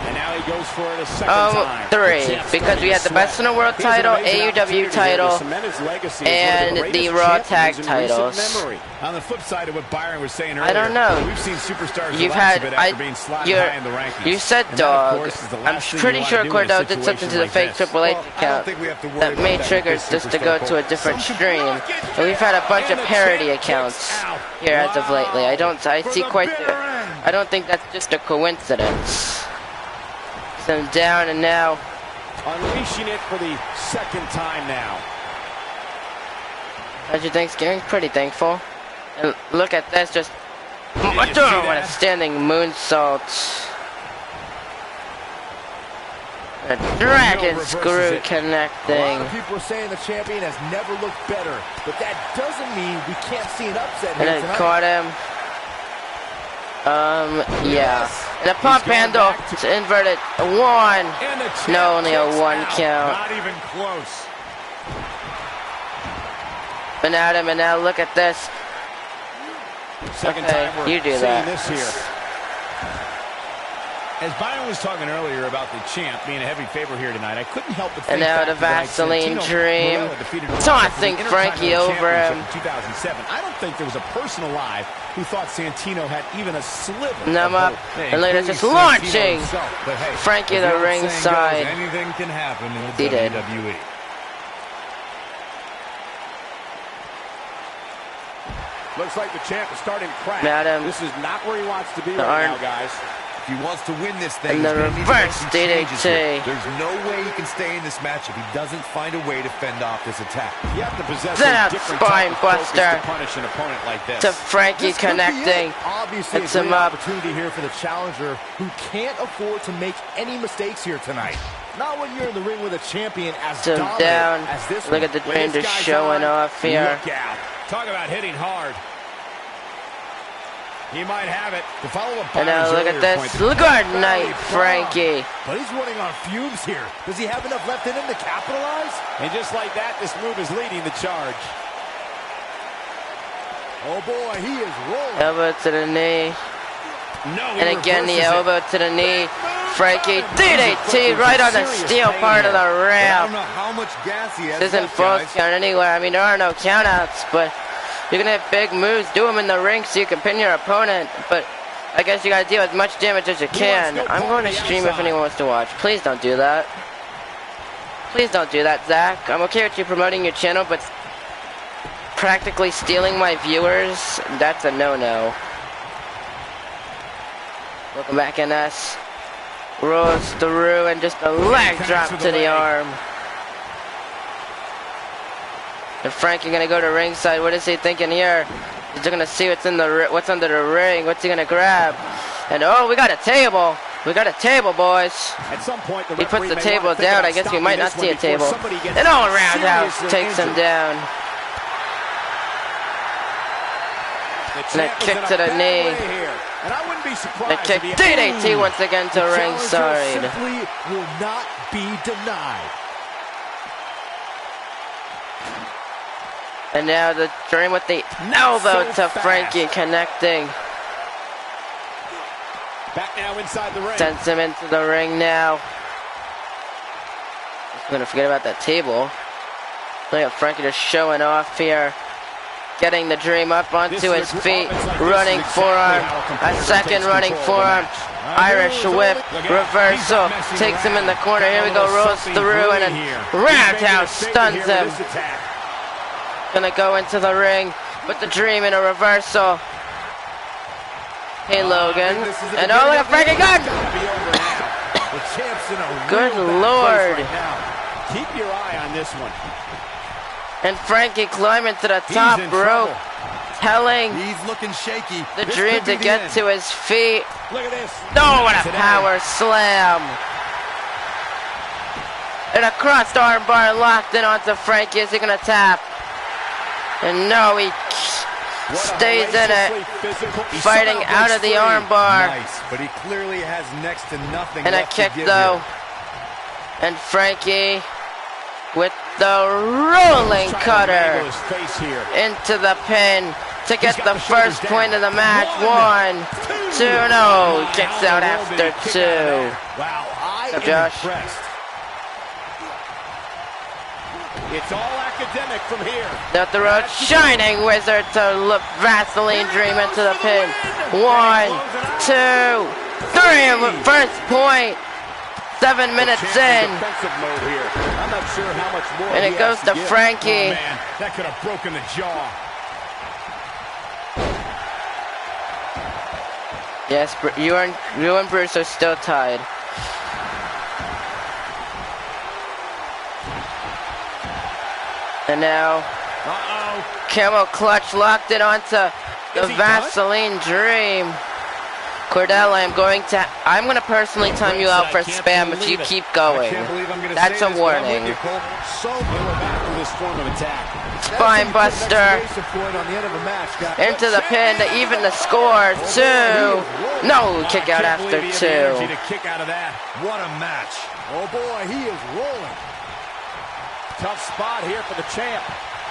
And now he goes for it a second time. 3. Because we had the Best in the World title, AUW title, and the Raw Tag titles. On the flip side of what Byron was saying earlier, I don't know. We've seen superstars You've relax had, a bit after being slotted high in the rankings. you said And that, of dog. course, is the I'm last thing you pretty wanna sure do in a Cordell did something situation to the like fake this. Triple H Well, I don't account think we have to worry that about made that triggers with just to this go superstar, to a Cole. different stream. And we've had a bunch of parody accounts here as of lately. I don't think that's just a coincidence. So down and now. Unleashing it for the second time now. How's your Thanksgiving? Pretty thankful. And look at this, just what a standing moonsault. A dragon screw A connecting. lot of people are saying the champion has never looked better, but that doesn't mean we can't see an upset And here it tonight. caught him. Yeah. And a pump handle to inverted. 1. No, only a 1 count. Not even close. And Adam, and now look at this. Second Okay, time we're you do seeing that. this here. As Byron was talking earlier about the champ being a heavy favorite here tonight, I couldn't help but think And now back the to when Vaseline Santino Dream Marella defeated tossing the Frankie Intercontinental over him. Championship in 2007. I don't think there was a person alive who thought Santino had even a sliver Numb of up, hope. and look at this, just Santino launching himself, but hey, Frankie as the old saying ringside. goes, anything can happen in the He did. WWE. Looks like the champ is starting to crack. Madam. This is not where he wants to be The right arm- now, guys. If he wants to win this thing, And the he's gonna need to make reverse some changes here. DDT. There's no way he can stay in this match if he doesn't find a way to fend off this attack. You have to possess Then a a different spine type of focus buster to punish an opponent like this. to Frankie This could be connecting. it. Obviously, Hits a him great up. opportunity here for the challenger who can't afford to make any mistakes here tonight. Not when you're in the ring with a champion as To dominant down. as this Look one. at the When dream this just guy's showing on, off here. Look out. Talk about hitting hard. He might have it. To follow up And now look at this. Good night, Frankie. But he's running on fumes here. Does he have enough left in him to capitalize? And just like that, this move is leading the charge. Oh boy, he is rolling. Elbow to the knee. No, he And again, the reverses it. elbow to the knee. Frankie, DDT right on the steel part of the I don't ramp. know how much gas he has This isn't left, false guys. count anywhere. I mean, there are no countouts, but you're gonna hit big moves. Do them in the ring so you can pin your opponent. But I guess you gotta deal as much damage as you can. I'm going to stream if anyone wants to watch. Please don't do that. Please don't do that, Zach. I'm okay with you promoting your channel, but practically stealing my viewers, that's a no-no. Welcome back, NS. Rolls through and just a leg drop to the arm. And Frankie gonna go to ringside. What is he thinking here? He's gonna see what's under the ring. What's he gonna grab? And oh, we got a table. We got a table, boys. At some point, the He puts referee the may table wanna think down. about I guess we stopping might not this one see a before table. somebody gets And all roundhouse seriously takes him injured. down. The And a champ is kick in a to the bad knee. way here. And I wouldn't be The surprised kick, if he DDT once again to Challenger ringside. simply will not be denied. And now the dream with the elbow so to fast. Frankie connecting. Back now inside the ring. Sends him into the ring now. I'm gonna forget about that table. Look at Frankie just showing off here. Getting the dream up onto his feet. Running forearm. A second running forearm. Irish whip. Reversal. Takes him in the corner. Here we go. Rolls through and then roundhouse stuns him. Gonna go into the ring with the dream in a reversal. Hey, Logan. And oh, look at Frankie Gunn! Good Lord. Keep your eye on this one. And Frankie climbing to the top in rope, trouble. telling He's looking shaky. the This dream could be to the get end. to his feet. Look at this. Oh, what a Today. power slam. And a crossed arm bar locked in onto Frankie. Is he gonna tap? And no, he What a stays in it, hellaciously physical- he fighting somehow out of breaks the free. arm bar. Nice, but he clearly has next to nothing And a left to kick give though. here. And Frankie with the rolling Trying to cutter wrangle his face here. into the pin to get got the the shoulders first down. point of the match. One, 1, 2, no, gets out How in the world did after he kick out of 2. that? Wow, I Up, am Josh? impressed. It's all academic from here. Down the road, Shining Wizard to look Vaseline Dream into the pin. 1, 2, 3, first point. 7 minutes in. Defensive mode here. I'm not sure how much more And he it goes has to give. Frankie. Oh, man, that could have broken the jaw. Yes, you and Bruce are still tied. And now, Camel Clutch locked it onto the he Vaseline Dream. Cordell, I'm gonna personally time you out for spam if you keep going. Can't believe I'm gonna That's say a this, but I'm with warning. you, Cole. So we're back to this form of attack. Spine buster Point on the end of a match, guys. into the pin to even the score. 2. No, kick out Can't after believe he had the energy 2. to kick out of that. What a match. Oh boy, he is rolling. Tough spot here for the champ.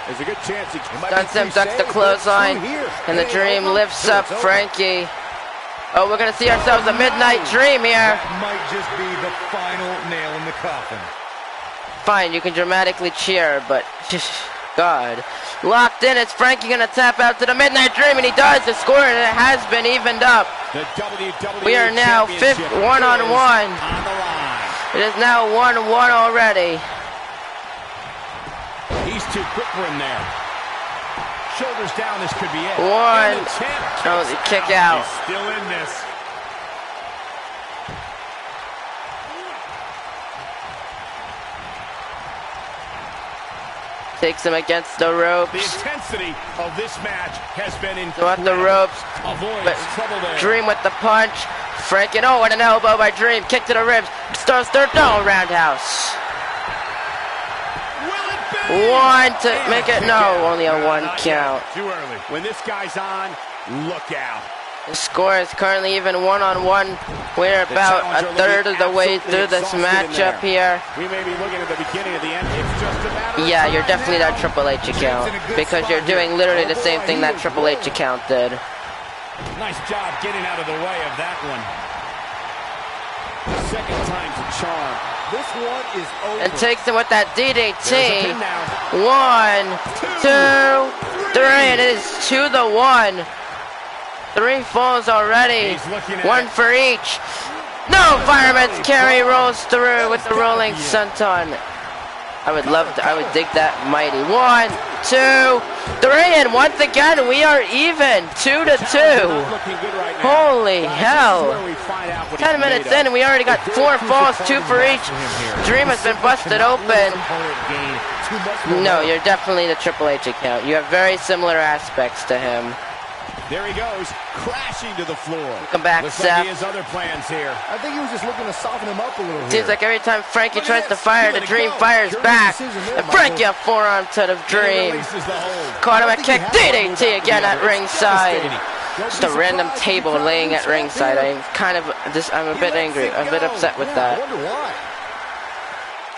There's a good chance he might Ducks him, ducks the clothesline, and the Dream lifts up Frankie. Oh, we're gonna see ourselves a Midnight Dream here. That might just be the final nail in the coffin. Fine, you can dramatically cheer, but God. Locked in, it's Frankie gonna tap out to the Midnight Dream, and he does. The score, and it has been evened up. The WWE We are now Championship fifth, 1-on-1. is on the line. It is now 1-1 already. He's too quick for him there. Shoulders down, this could be it. 1. And the champ Oh, the kick out. He's still in this. takes him against the ropes. The intensity of this match has been Throughout the ropes. Avoids trouble there. Dream with the punch. Frankie, oh, and an elbow by Dream. Kick to the ribs. Stars third, no, roundhouse. Will it be? One to make it, no, only a one count. Too early. When this guy's on, look out. The score is currently even one-on-one. We're about a third of the way through this matchup here. We may be looking at the beginning of the end. It's just a matter of Yeah, time. you're definitely that Triple H account because you're doing literally the same thing that Triple H account did. Nice job getting out of the way of that one. Second time's a charm. This one is over. And takes him with that DDT. There's a pin now. 1, 2, 3, and it is 2-1. 3 falls already. He's looking at One it. for each. No, fireman's carry rolls through with the rolling senton. I would dig that mighty. 1, 2, 3, and once again we are even. 2-2. Not looking good right now. Holy This is hell. where we find out what 10 he's minutes made in of. and we already got 4 falls, 2 for each. Dream has been busted open. No, you're definitely the Triple H account. You have very similar aspects to him. There he goes, crashing to the floor. Come back, Looks Seth. like he has other plans here. I think he was just looking to soften him up a little here. Seems like every time Frankie tries to fire, the Dream fires back. And Frankie a forearm to the Dream. Releases the hold. Caught him a kick. DDT again at ringside. Just a random table laying at ringside. I'm a bit angry. I'm a bit upset with I that. wonder why.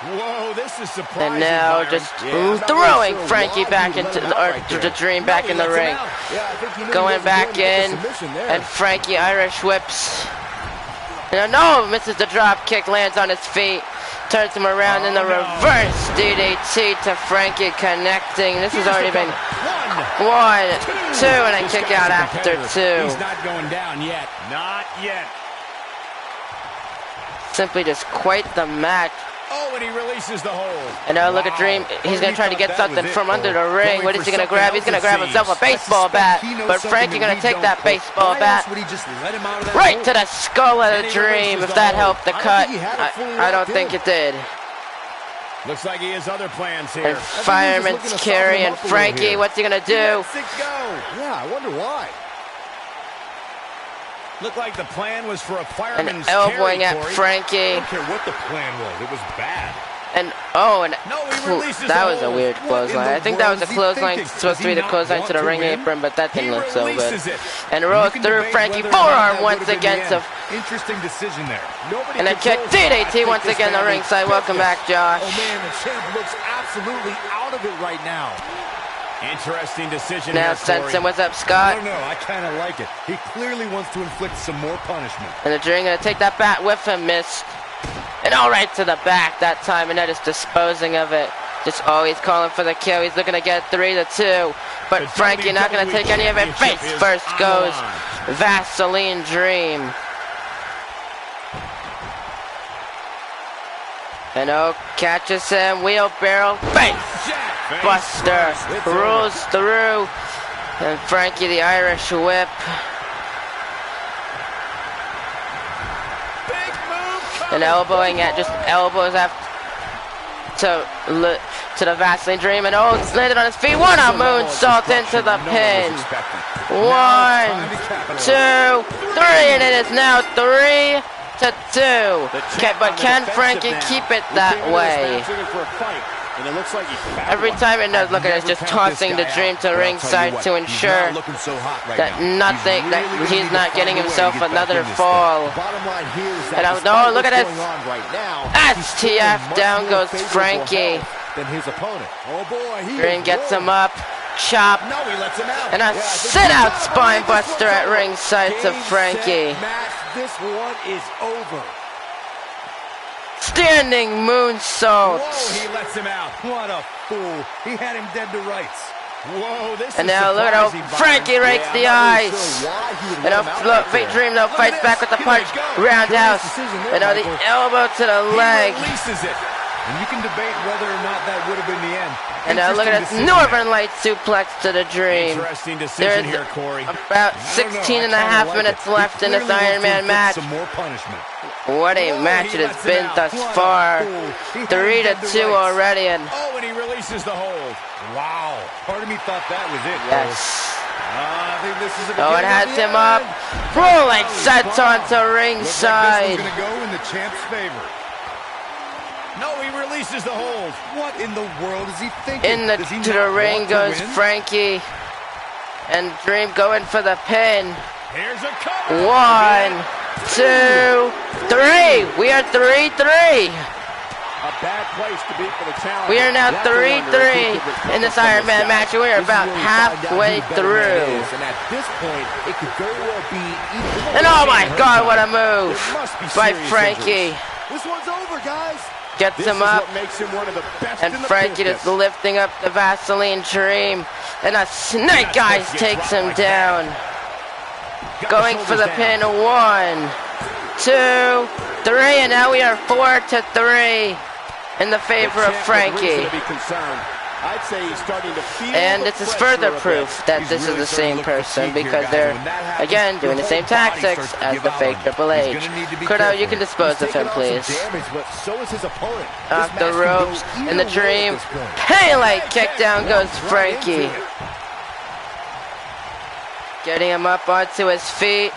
Whoa, this is surprising. And now Byron. just Yeah. throwing Frankie back into the Dream back in the ring. Yeah, I think he knew he Going wasn't back going to get in, the submission there. and Frankie Irish whips. No, misses the drop kick, lands on his feet, turns him around in the reverse DDT to Frankie, connecting. This has already been 1, 2, and a kick out after 2. He's not going down yet. Not yet. Simply just quite the match. Oh, and he releases the hold. And now look at Dream. He's going to try to get something from under the ring. What is he going to grab? He's going to grab himself a baseball bat. But Frankie going to take that baseball bat right to the skull of the Dream. If that helped the cut, I don't think it did. Looks like he has other plans here. And fireman's carry and Frankie, what's he going to do? Lets it go. Yeah, I wonder why. Looked like the plan was for a And fireman's elbowing carry, at Corey. Frankie. I don't care what the plan was. It was bad. And No, he releases that the was a hold. weird clothesline. I think that was a clothesline, supposed to be the clothesline to the ring apron, but that didn't look so good. releases it. And rolls through Frankie, forearm once again to, Interesting decision there. Nobody and a kick, controls how DDT once this again the family ringside. Welcome back, Josh. Oh man, the champ looks absolutely out of it right now. Interesting decision Now here, Corey. Sensen, what's up, I Scott? don't know. I kind of like it. He clearly wants to inflict some more punishment. And the Dream gonna take that bat with him, missed. And all right to the back that time, and that is disposing of it. Just always calling for the kill. He's looking to get 3-2. But The Frankie not gonna take any of it. Face Championship is first on goes the line. Vaseline Dream. And oh, catches him, wheelbarrow, face Jack, buster, It's rolls through, and Frankie the Irish whip. Big move. And elbowing at, just elbows after to the Vaseline Dream, and oh, it's landed on his feet. What a moonsault into the pin. 1, 2, 3, and it is now 3-2. But can Frankie keep it that way? Every time it does, look at it, just tossing the Dream to ringside to ensure that nothing, that he's not getting himself another fall. Bottom line here is And that no, look at what's this. going on right now, STF, down goes Frankie. than his opponent. Oh boy, he Dream is gets him rolling. up, chop, No, he lets him out. and a sit-out spine buster at ringside to Game, Frankie. set, match. This one is over. Standing moonsault. Whoa, he lets him out. What a fool. He had him dead to rights. Whoa, this And is now look at how surprising, Byron. Frankie rakes the eyes. And look, Big Dream though fights back with the punch, roundhouse. And now the elbow to the leg. He releases it. And you can debate whether or not that would have been the end. And now look at this Northern Light suplex to the Dream. Interesting decision here, Corey. About 16 and a half minutes left in this Iron Man match. Some more punishment. What a match it has been thus far. 3-2 already, and Oh, and he releases the hold. Wow. Part of me thought that was it. yes. I think this is Oh, it has him up. Rolling sets onto Looks like ringside. this one's going to go in the champ's favor. No, he releases the hold. What in the world is he thinking? In Does he to the not ring want to goes win? Frankie. And Dream going for the pin. Here's a cover. 1, 2, 3. We are 3-3. A bad place to be for the talent. We are now 3-3 in this Iron Man match, and we are about halfway through. And at this point, it could very well be even. And oh my God, what a move There must be by serious Frankie. This one's over, guys. Gets This him is up, what makes him one of the best and in the Frankie business. just lifting up the Vaseline Dream. And a Snake Eyes takes him down. Going for the pin. 1, 2, 3, and now we are 4-3 in the favor of Frankie. I'd say he's starting to feel And the this is pressure further a bit. proof that this is the same person, because they're, again, doing the same tactics as the fake Triple H. Cordo, you can dispose of him, please. Damage, but so is his opponent. Off This the match can ropes, go and the either way Dream. at this point. Pele kick down goes Frankie. Getting him up onto his feet.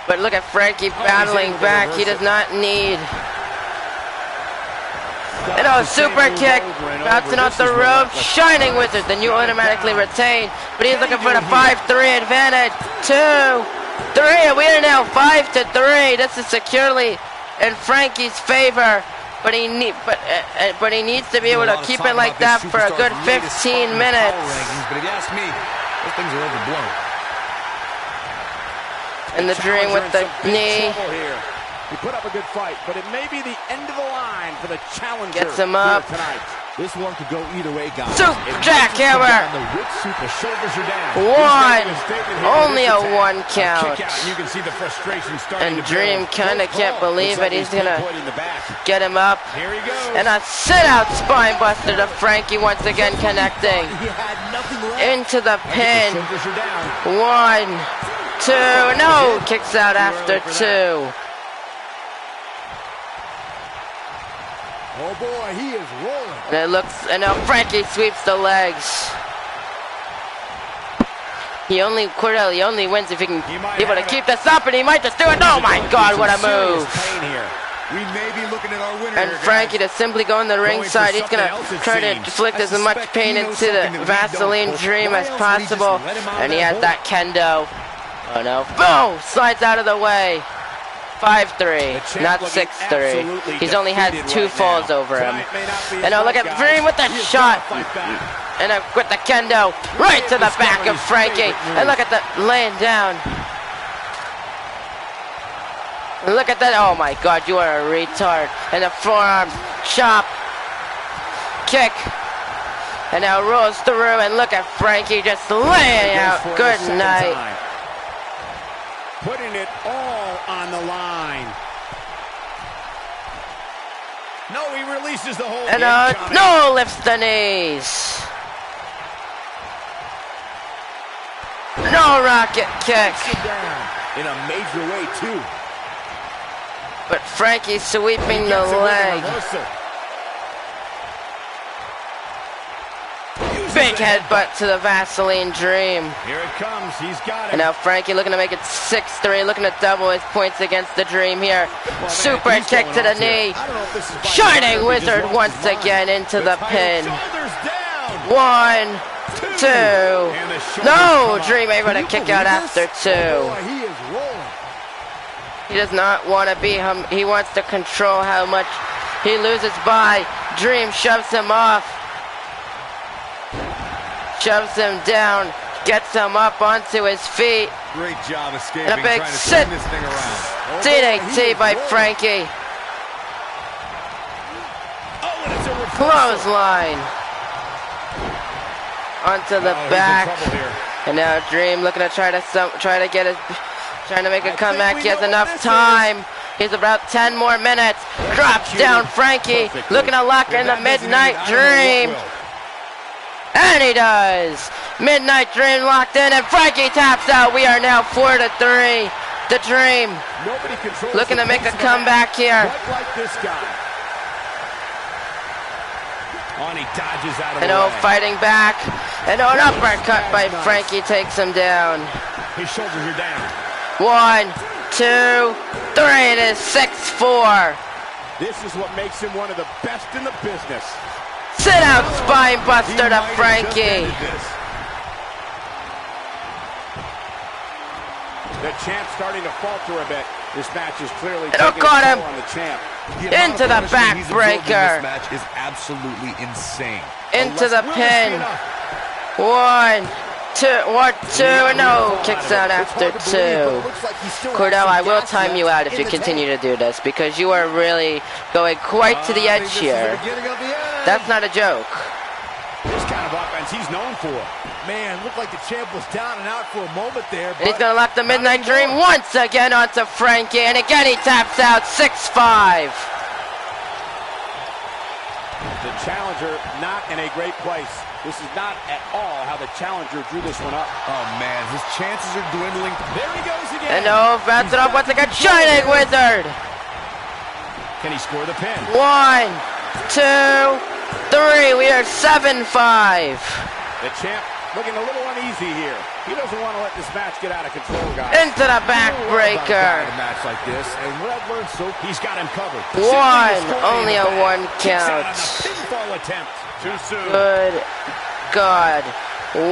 But look at Frankie battling back. He does not need. And oh, super kick. Bouncing off the rope. Shining Wizard. Then you automatically retain. But he's looking for the 5-3 advantage. 2, 3. And we are now 5-3. This is securely in Frankie's favor. But he needs to be able to keep it like that for a good 15 minutes. But if you ask me, those things are overblown. And the Dream with the knee. He put up a good fight, but it may be the end of the line for the challenger. Gets him up. here tonight. This one could go either way, guys. Super jackhammer. The rich super Shoulders are down. 1. Only a 1 count. Kick out. You can see the frustration starting And to Dream build. kind of can't believe it. He's gonna Pinpointing the back. get him up. Here he goes. And a sit-out spine buster to Frankie once again connecting. He had nothing left. Into the pin. Shoulders are down. 1, 2. No! Kicks out after 2. Oh boy, he is rolling. And it looks, and now Frankie sweeps the legs. He only wins if he can be able to keep this up, and he might just do it. Oh my God, what a move! We may be looking at our winner And here, Frankie guys. to simply go on the ringside. He's gonna try to inflict as much pain into the Vaseline Dream as possible. And he has that kendo. Oh no! Boom! Slides out of the way. 5-3, not 6-3. He's only had 2 falls over him. And now look at Dream with the shot. And with the kendo right to the back of Frankie. And look at the laying down. And look at that. Oh my God, you are a retard. And the forearm chop. Kick. And now rolls through. And look at Frankie just laying out. Good night. Putting it all on the line. No, he releases the hold. And no, lifts the knees. No rocket kick. In a major way, too. But Frankie's sweeping the leg. Big headbutt to the Vaseline Dream. Here it comes. He's got it. And now Frankie looking to make it 6-3, looking to double his points against the Dream here. Super kick to the knee. Shining Wizard once again into the pin. 1, 2. No, Dream able to kick out after 2. He is rolling. He does not want to be him. He wants to control how much he loses by. Dream shoves him off. Shoves him down, gets him up onto his feet. Great job escaping, And a big trying to sit. turn this thing around. DDT by Frankie. Clothesline. Onto the back. And now Dream looking to try to make a comeback. He has enough time. He's about 10 more minutes. Drops down Frankie. Looking to lock in the Midnight Dream. And he does. Midnight Dream locked in, and Frankie taps out. We are now 4-3. The Dream looking to make a comeback here. Like this guy. Oh, and he dodges out of the And way. fighting back. And an uppercut by Frankie takes him down. His shoulders are down. 1, 2, 3. It is 6-4. This is what makes him one of the best in the business. Sit out spine buster to Frankie. The champ starting to falter a bit. This match is clearly It taking a caught toll him. on the champ. Into the backbreaker. This match is absolutely insane. Into the pin. 1, 2, no. Kicks out after 2. Cordell, I will time you out if you continue to do this, because you are really going quite to the edge here. That's not a joke. This kind of offense he's known for. Man, looked like the champ was down and out for a moment there. And he's going to lock the Midnight Dream once again onto Frankie. And again he taps out 6-5. The challenger not in a great place. This is not at all how the challenger drew this one up. Oh, man, his chances are dwindling. There he goes again. And bounce it off once again. Shining Wizard. Can he score the pin? 1, 2, 3. We are 7-5. The champ looking a little uneasy here. He doesn't want to let this match get out of control, guys. Into the backbreaker. A match like this, and what I've learned so He's got him covered. 1. Only a 1 count. Pinfall attempt. Too soon. Good God.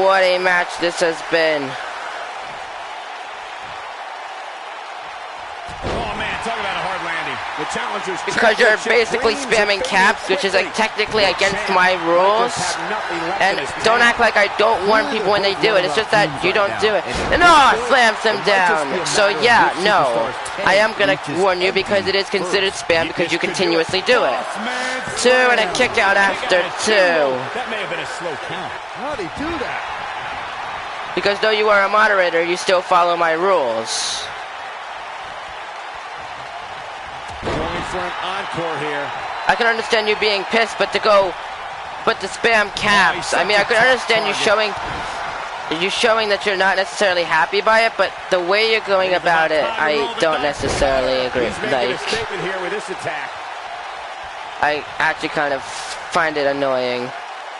What a match this has been. Oh, man, talk about a hard landing. The challengers Because you're basically spamming caps, which is like technically against my rules. And don't act like I don't warn people when they do it. It's just that you don't do it. And slams him down. So yeah, no. I am going to warn you because it is considered spam because you continuously do it. 2 and a kick out after 2. That may have been a slow count. How'd he do that? Because though you are a moderator, you still follow my rules. Going for an encore here. I can understand you being pissed, but to spam caps. I mean, I could understand you showing that you're not necessarily happy by it, but the way you're going about it, I don't necessarily agree. He's making a statement here with this attack. I actually kind of find it annoying.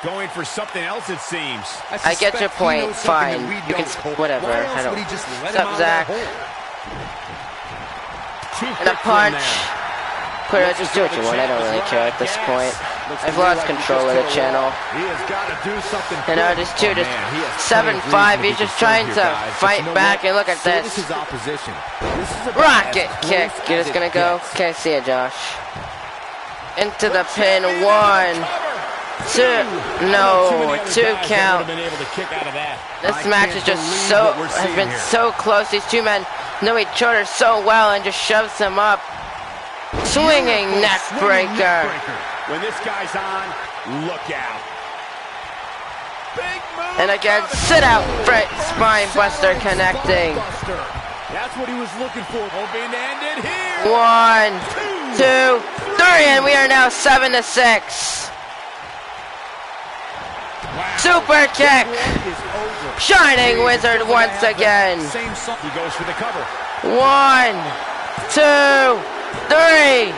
Going for something else, it seems. I get your point. Fine. You can whatever. I don't. What's up, Zach? And a punch. Clearly, just do what you want. I don't really care at this point. I've lost control of the channel. He has got to do something. And this dude is 7-5. He's just trying to fight back. And look at this. This is opposition. Rocket kick. You're just gonna go. Okay, see ya, Josh. Into the pin. 1, 2. No, 2 count. This match is just has been so close. These two men know each other so well and just shoves him up. Swinging neck breaker. When this guy's on, look out. Big move. And again, sit out, spine buster connecting. That's what he was looking for. Hoping to end it here. 1, 2, 3, and we are now 7-6. Wow. Super kick. Shining Wizard once again. He goes for the cover. 1, 2, 3.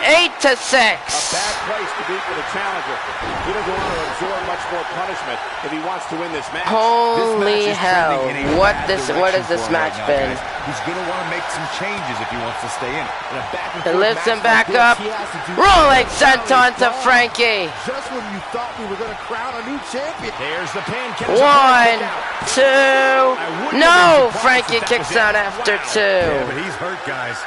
8-6. A bad place to be for the challenger. He doesn't want to absorb much more punishment if he wants to win this match. Holy hell. What has this match been? He's going to want to make some changes if he wants to stay in it. It lifts him back up. Rolling senton to Frankie. Just when you thought we were going to crown a new champion. There's the pin. 1, 2. No, Frankie kicks out after 2. Yeah, but he's hurt, guys.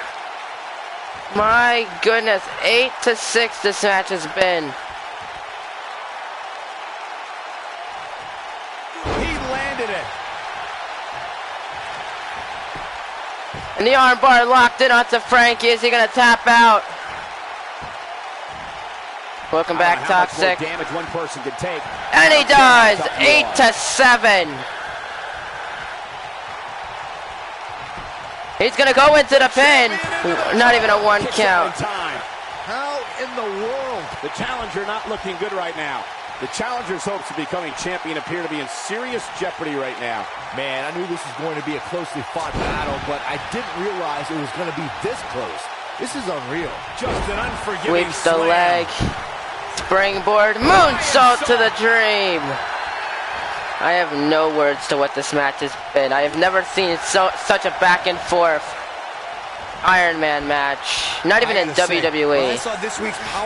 My goodness, 8-6 this match has been. He landed it. And the armbar locked in onto Frankie. Is he going to tap out? Welcome back, Toxic. Damage one person could take. And he does. 8-7. He's gonna go into the pin. Not even a 1 count. How in the world? The challenger not looking good right now. The challenger's hopes of becoming champion appear to be in serious jeopardy right now. Man, I knew this was going to be a closely fought battle, but I didn't realize it was going to be this close. This is unreal. Just an unforgiving Sweeps the slam. leg. Springboard moonsault to the Dream. I have no words to what this match has been. I have never seen such a back and forth Iron Man match. Not even in WWE.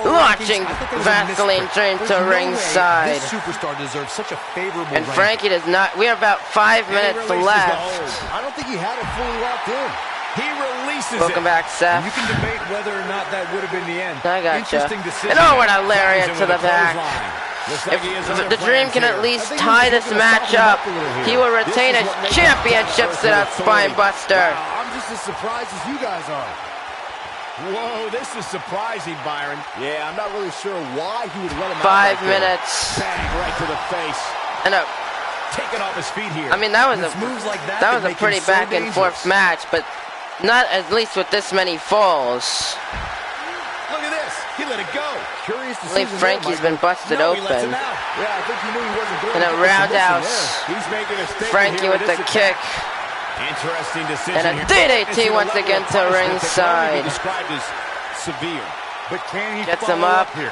Launching Vaseline Dream to ringside. This superstar deserves such a favorable And Frankie does not. We have about 5 minutes left. I don't think he had it fully locked in. He releases Welcome back, Seth. You can debate whether or not that would have been the end. I gotcha. Interesting decision. And what a lariat to the back. If the Dream can at least tie this match up, he will retain his championship sit-up spine buster. Wow, I'm just as surprised as you guys are. Whoa, this is surprising, Byron. Yeah, I'm not really sure why he would let him 5 out minutes. Bang right to the face. And Taking off his feet here. I mean, that was Moves like that a make him pretty so back and forth match, but not at least with this many falls. Look at this. He let it go. Curious to I believe see Frankie's been busted No, he lets open. him out. Yeah, I think he knew he wasn't going And to a get the roundhouse. submission He's making a statement Frankie here with the this kick. attack. Interesting decision And a here. DDT once again to ringside. Described as severe. But can he Gets him follow up. here?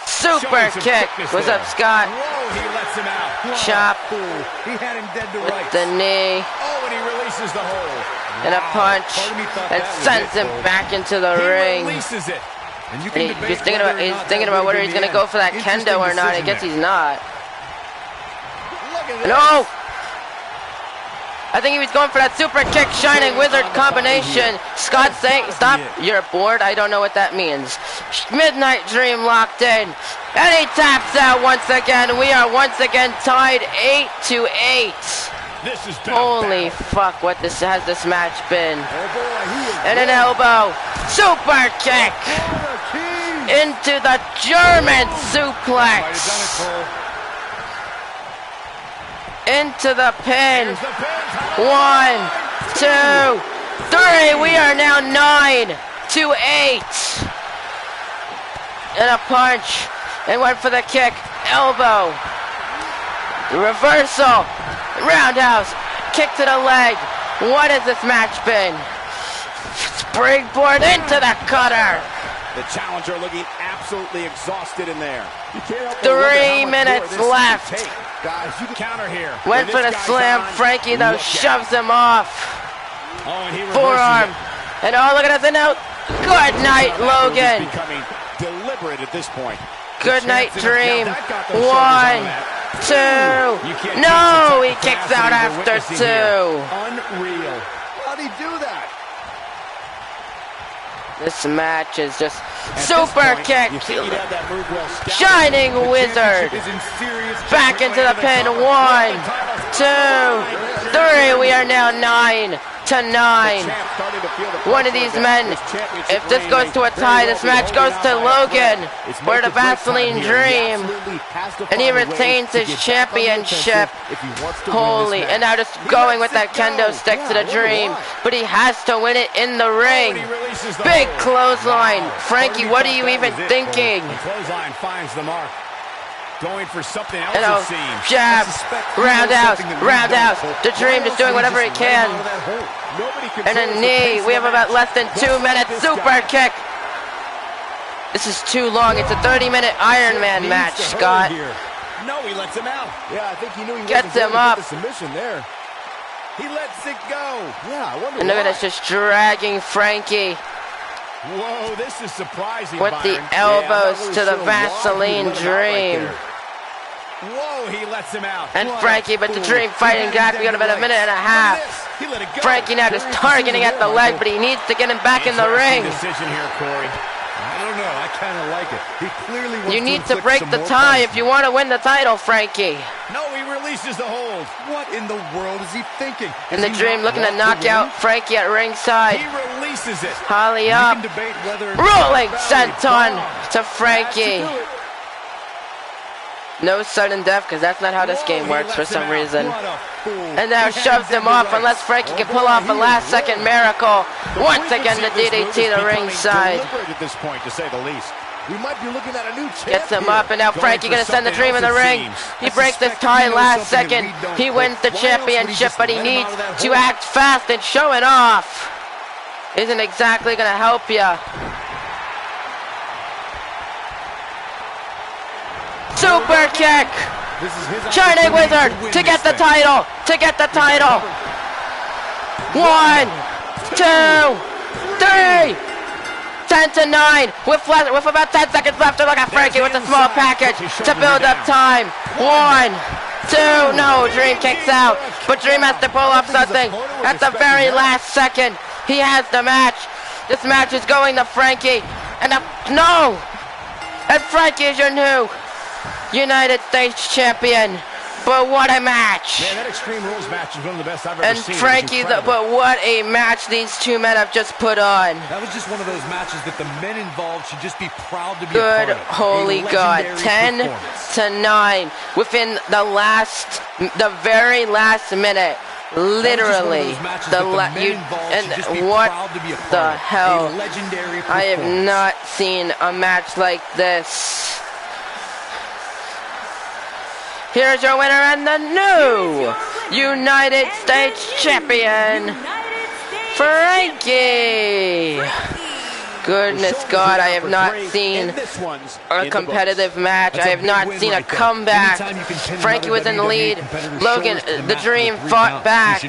Super kick. What's up, Scott? Whoa, he lets him out. Chop He had him dead to with rights. the knee. Oh, and he releases the hold. And a punch. Part of me thought And that was sends it, him Cole. back into the He ring. releases it. And you And can he's debate thinking whether about or not thinking that about would whether have he's been gonna the go end. for that Interesting kendo or not. I decision guess there. he's not. Look at this. No! I think he was going for that super kick, shining wizard combination. Scott saying, stop, you're bored? I don't know what that means. Midnight Dream locked in. And he taps out once again. We are once again tied 8-8. This has been Holy fuck, what has this match been? Oh boy, he is And an elbow. Super kick. Into the German suplex. Might have done it, Cole. Into the pin. the pin. 1, 2, 3. We are now 9-8. And a punch. And went for the kick. Elbow. Reversal. Roundhouse. Kick to the leg. What has this match been? Springboard into the cutter. The challenger looking absolutely exhausted in there. You can't help but wonder 3 how much minutes more this left. can take. Guys, you can Counter here. Went When for the this guy's slam. on, Frankie, though, look shoves out. him off. Oh, and he reverses Forearm. it. And oh, look at that. And out. Good night, Logan. He's becoming deliberate at this point. Good night, Dream. Now that got those shoulders on 1, that. 2. You can't No, teach he the kicks capacity out we're after witnessing 2. here. Unreal. how'd he do that? This match is just At super this point, kick. you think he'd have that move well scouted. Shining The wizard. championship is in serious Back jeopardy. into the pin. 1, 2, 3. We are now 9-9. One of these men, if this goes to a tie, this match goes to Logan. We're the Vaseline Dream. And he retains his championship. Holy, and now just going with that kendo stick to the Dream. But he has to win it in the ring. Big clothesline. Frankie, what are you even thinking? The clothesline finds the mark. Going for something else, And a it seems. jab, roundhouse, roundhouse. The Dream just doing whatever he can. And a knee. We have about less than 2 minutes. Super kick. This is too long. It's a 30-minute Iron Man match, Scott. No, he lets him out. Yeah, I think he knew he Gets wasn't him going to up. get the submission there. He lets it go. Yeah, I wonder And look at why. us just dragging Frankie Whoa, this is surprising, with the Byron. elbows really to the sure why he Vaseline let him out right Dream. there. Whoa, he lets him out. And What a Frankie, but the fool. Dream fighting back. We got about a minute and a half. He let it go. Frankie now just targeting at the leg, but he needs to get him back in the ring. Decision here, Corey. I don't know. I kind of like it. He clearly wants You need to inflict break some the more tie if punishment. you want to win the title, Frankie. No, he releases the hold. What in the world is he thinking? And Does the he Dream not looking to want knock win? out Frankie at ringside. He releases it. Holly You up. can debate whether Rolling Valley senton bomb. to Frankie. No sudden death, because that's not how this game works for some reason. And now shoves him off, unless Frankie can pull off a last-second miracle. Once again, the DDT to ringside. At this point, to say the least. We might be looking at a new champ Gets him here. up, and now Frankie gonna send the Dream in the ring. He breaks this tie last second. He wins the championship, but he needs to act fast and show it off. Isn't exactly gonna help ya. Super kick. Shining Wizard to get the title. To get the title. 1, 2, 3. 10-9 with about 10 seconds left to look at Frankie with a small package to build up time. 1, 2, no, Dream kicks out, but Dream has to pull off something at the very last second. He has the match. This match is going to Frankie, and no, and Frankie is your new United States champion. But what a match! Man, that Extreme Rules match is one of the best I've ever and seen. Frankie, but what a match these two men have just put on. That was just one of those matches that the men involved should just be proud to be Good a part of. holy God, 10-9 within the very last minute. Literally, what the hell? I have not seen a match like this. Here's your winner and the new United States champion, Frankie. Goodness God, I have not seen a competitive match. I have not seen a comeback. Frankie was in the lead. Logan, the Dream, fought back.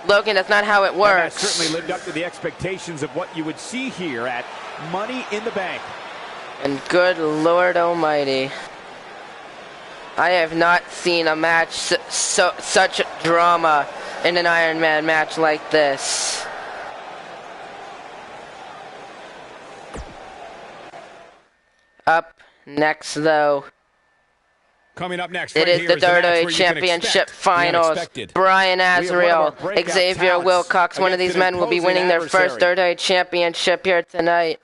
Logan, that's not how it works. That certainly lived up to the expectations of what you would see here at Money in the Bank. And good Lord Almighty, I have not seen a match such drama in an Iron Man match like this. Up next, though, coming up next, it is the WWE Championship Finals. Brian Azrael, Xavier Wilcox, one of these men will be winning their first WWE Championship here tonight.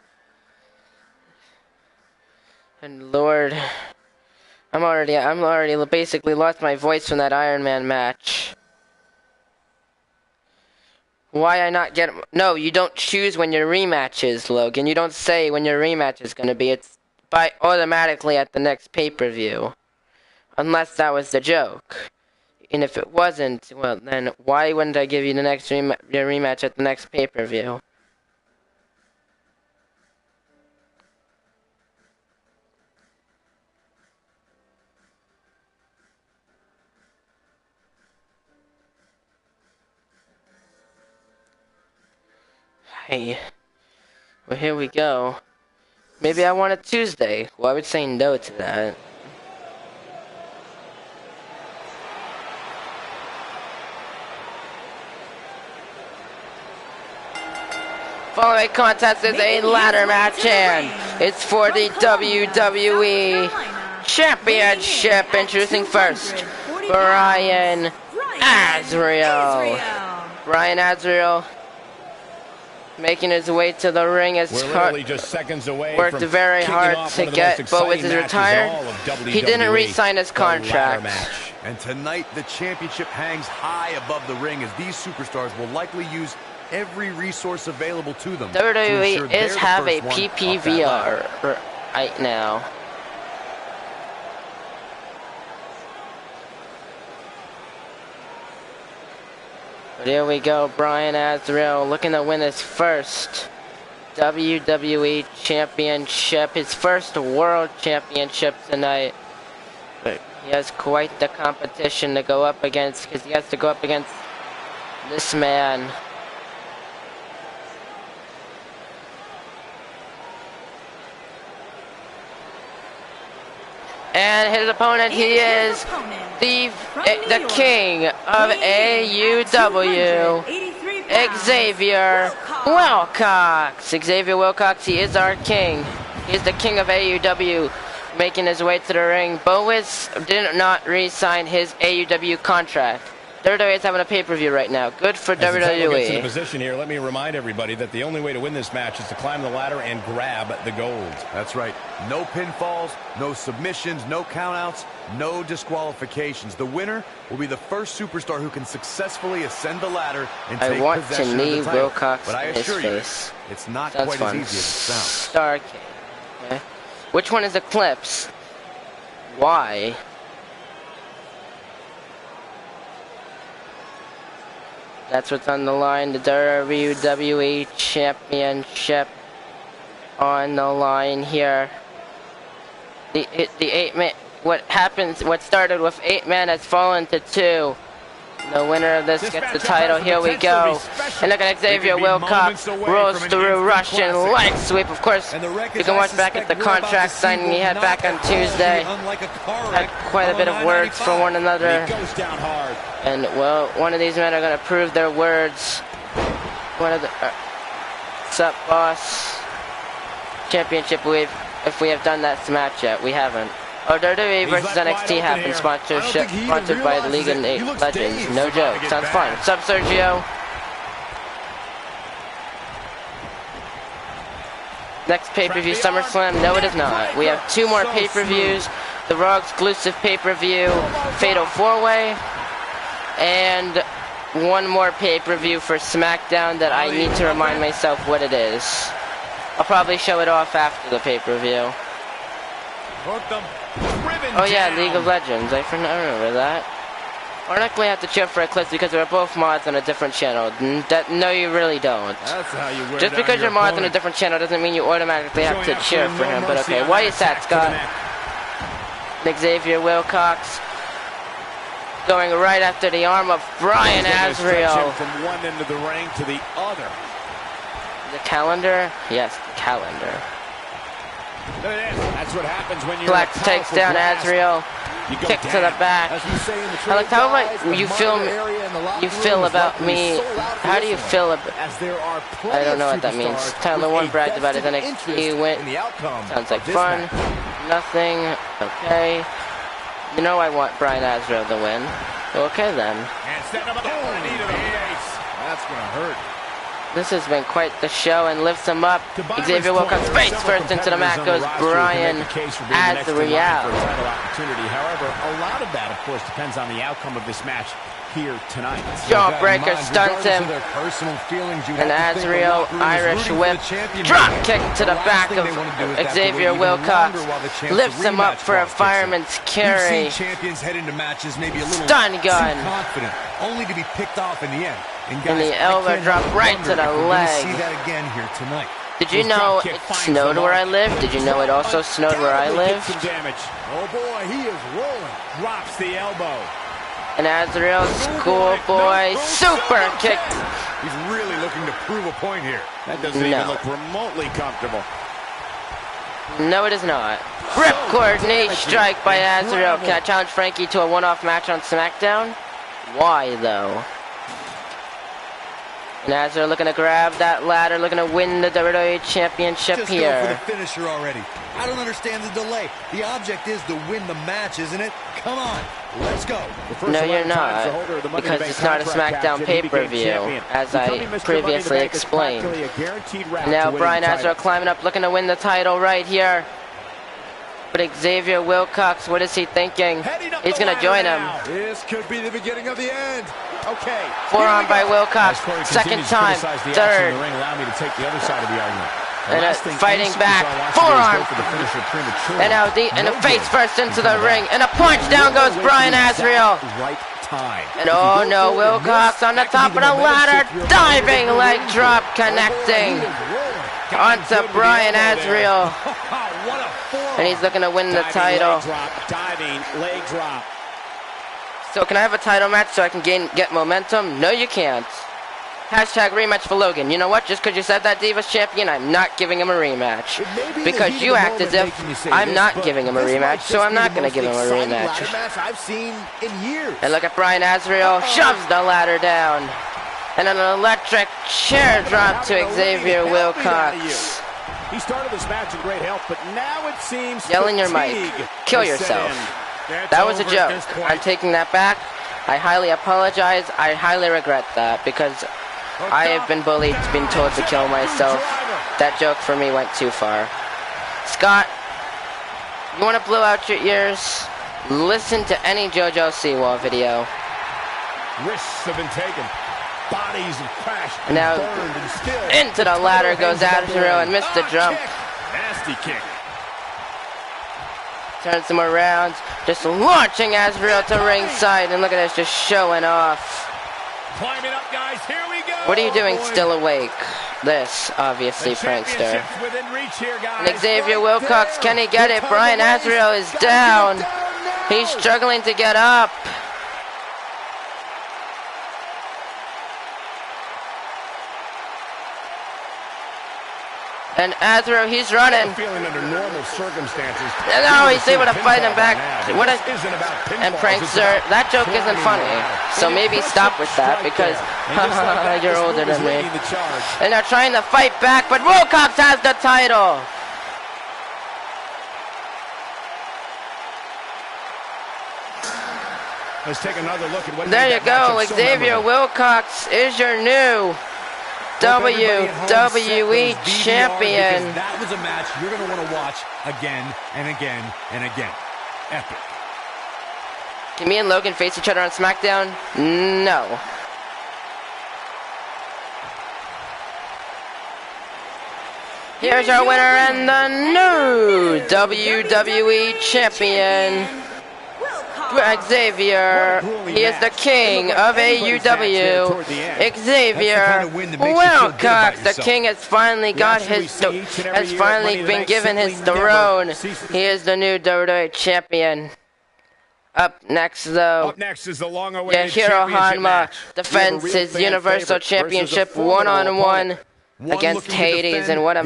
And Lord, I'm already basically lost my voice from that Iron Man match. Why I not get... No, you don't choose when your rematch is, Logan. You don't say when your rematch is going to be. It's by automatically at the next pay-per-view. Unless that was the joke. And if it wasn't, well, then why wouldn't I give you the next your rematch at the next pay-per-view? Hey, well, here we go. Maybe I want a Tuesday. Well, I would say no to that. Following contest is a ladder match, and it's for the WWE Championship. Introducing first, Brian Azrael. Brian Azrael making his way to the ring as just seconds away worked very hard to get, but with his retire, he didn't re-sign his contract. And tonight, the championship hangs high above the ring as these superstars will likely use every resource available to them. WWE is have a PPVR right now. But here we go, Brian Azrael looking to win his first WWE Championship, his first World Championship tonight. But he has quite the competition to go up against, because he has to go up against this man. And his opponent, he is the king of AUW, Xavier Wilcox. Xavier Wilcox, he is our king. He is the king of AUW, making his way to the ring. Boas did not re-sign his AUW contract. WWE is having a pay-per-view right now. Good for As the title gets in WWE. position here, let me remind everybody that the only way to win this match is to climb the ladder and grab the gold. That's right. No pinfalls, no submissions, no countouts, no disqualifications. The winner will be the first superstar who can successfully ascend the ladder and take want possession to of the knee title. Wilcox But I in his assure you, face. it's not Sounds quite fun. as easy as it sounds. Starcade. Okay. Which one is Eclipse? Why? That's what's on the line. The WWE Championship on the line here. The 8-man. What started with 8 men has fallen to 2. The winner of this gets the title. Here we go. And look at Xavier Wilcox rolls through Russian leg sweep. Of course, you can watch back at the contract signing he had back on Tuesday. Had quite a bit of words for one another. And, well, one of these men are going to prove their words. One of the... what's up, boss? Championship, if we have done that match yet. We haven't. Oh, WWE versus NXT happened, sponsored by the League of Legends. No joke. Sounds fun. What's up, Sergio? Next pay-per-view, SummerSlam. No, it is not. We have 2 more pay-per-views. The Raw exclusive pay-per-view, Fatal 4-Way. And 1 more pay-per-view for SmackDown that I need to remind myself what it is. I'll probably show it off after the pay-per-view. Oh yeah, League of Legends. I remember that. Ironically, I have to cheer for Eclipse because we're both mods on a different channel. No, you really don't. That's how you wear Just because you're mods on a different channel doesn't mean you automatically have to cheer for him. But okay, why is that, Scott? Xavier Wilcox going right after the arm of Brian Azriel. From one end of the ring to the other. The calendar? Yes, the calendar. Look at this. That's what happens when you're Flex takes down Azriel. Kick to the back. Alex, how about you feel about me? How do you feel about... I don't know what that means. Tyler One bragged about his NXT win. Sounds like fun. Nothing. Okay. You know I want Brian Azriel to win. Okay then. That's gonna hurt. This has been quite the show and lifts him up. Xavier Wilcox face first into the mat goes Brian Azriel. However, a lot of that, of course, depends on the outcome of this match here tonight. Jawbreaker stunts him. And Azriel, Irish whip. Drop kick to the back of Xavier Wilcox. Lifts him up for a fireman's carry. Stun gun. Only to be picked off in the end. And the elbow drop right to the leg. See that again here tonight. Did you know it snowed where I live? Did you know it also snowed where I live? Oh boy, he is rolling. Drops the elbow. And Azriel, schoolboy, super kick. He's really looking to prove a point here. That doesn't even look remotely comfortable. No, it is not. Ripcord knee strike by Azriel. Can I challenge Frankie to a one-off match on SmackDown? Why, though? And Azriel looking to grab that ladder, looking to win the WWE Championship here. Just go for the finisher already. I don't understand the delay. The object is to win the match, isn't it? Come on, let's go. No, you're not, because it's not a SmackDown pay-per-view, as I previously explained. Now Brian Azriel climbing up, looking to win the title right here. But Xavier Wilcox, what is he thinking? He's going to join him. This could be the beginning of the end. Okay. Forearm by Wilcox. Second time. Third. Allow me to take the other side of the argument. And fighting back. Forearm. And now and a face first into the ring. And a punch. Down goes Brian Azriel. And oh no, Wilcox on the top of the ladder. Diving leg drop connecting onto Brian Azriel. And he's looking to win the title. Diving leg drop. So can I have a title match so I can get momentum? No, you can't. Hashtag rematch for Logan. You know what? Just because you said that Divas champion, I'm not giving him a rematch. Because you act as if I'm not giving him a rematch, so I'm not going to give him a rematch. I've seen in years. And look at Brian Azriel. Shoves the ladder down. And an electric chair drop to Xavier Wilcox. He started this match in great health, but now it seems yell in your mic. Kill yourself. That was a joke. I'm taking that back. I highly apologize. I highly regret that because I have been bullied, been told to kill myself. That joke for me went too far. Scott, you want to blow out your ears? Listen to any JoJo Siwa video. Risks have been taken. Bodies have crashed and Now, burned, and still into the ladder goes Azrael and missed the jump. Nasty kick. Turns him around, just launching Azrael to ringside, and look at this, just showing off. Climbing up, guys. Here we go. What are you doing still awake? This, obviously, prankster. Within reach here, guys. And Xavier Wilcox, can he get it? Brian Azrael is down. He's struggling to get up. And Azrael, he's running. Feeling under normal circumstances. No, he's able to fight him back. And Prankster, that joke isn't funny. So maybe stop with that because you're older than me. And they're trying to fight back, but Wilcox has the title. Let's take another look at what there you go. Xavier Wilcox is your new WWE champion. That was a match you're going to want to watch again and again and again. Epic. Can me and Logan face each other on SmackDown? No. Here's our winner and the new WWE champion, Xavier. He is the king of AUW. Xavier Wilcox, the king, has finally got has finally been given his throne. He is the new WWE champion. Up next, though, is the long-awaited Yahiro Hanma defends his Universal Championship one-on-one against Hades, and in a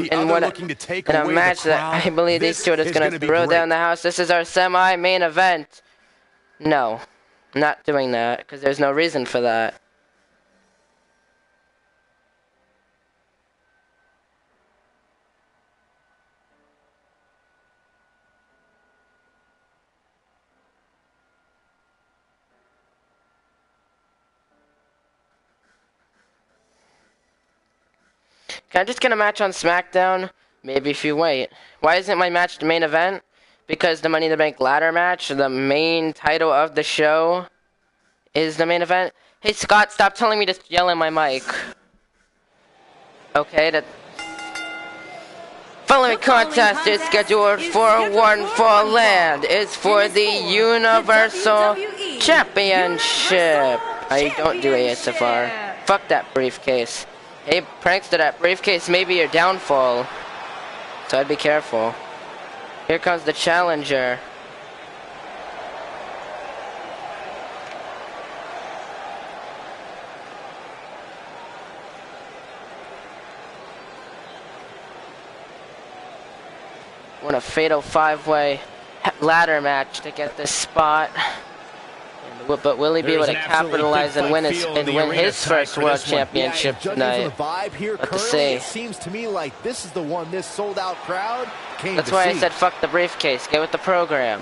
match that I believe these two are just going to throw down the house. This is our semi-main event. No, not doing that, because there's no reason for that. Can I just get a match on SmackDown? Maybe if you wait. Why isn't my match the main event? Because the Money in the Bank ladder match, the main title of the show, is the main event. Hey Scott, stop telling me to yell in my mic. Okay, the following contest is scheduled for one fall land. It's for the Universal Championship. I don't do ASFR. Fuck that briefcase. Hey, Prankster, that briefcase may be your downfall. So I'd be careful. Here comes the challenger. What a fatal five-way ladder match to get this spot. But will he be able to capitalize and win his first World Championship tonight? What to say? It seems to me like this is the one this sold-out crowd came to see. That's why I said fuck the briefcase. Get with the program.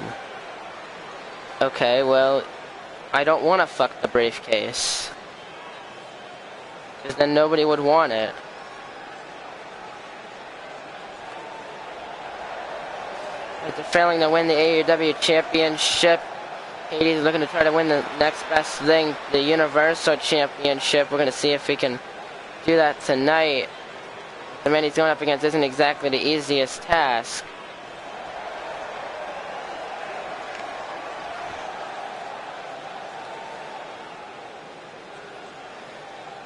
Okay, well, I don't want to fuck the briefcase. Because then nobody would want it. After failing to win the AUW Championship, Hades is looking to try to win the next best thing, the Universal Championship. We're going to see if we can do that tonight. The man he's going up against isn't exactly the easiest task.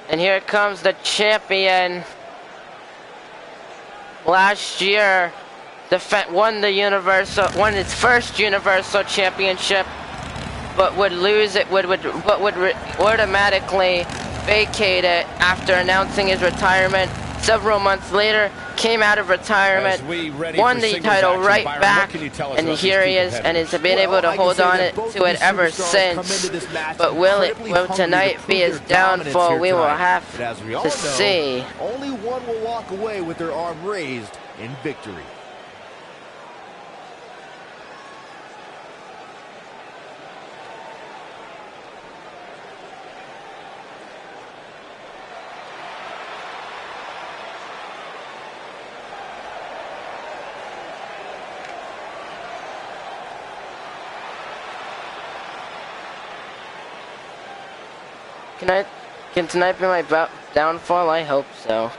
And here comes the champion. Last year, won its first Universal Championship, but would lose it, would automatically vacate it after announcing his retirement. Several months later, came out of retirement, won the title right back, and here he is, and has been able to hold on to it ever since. But will tonight be his downfall? We will have to see. Only one will walk away with their arm raised in victory. Can tonight be my downfall? I hope so.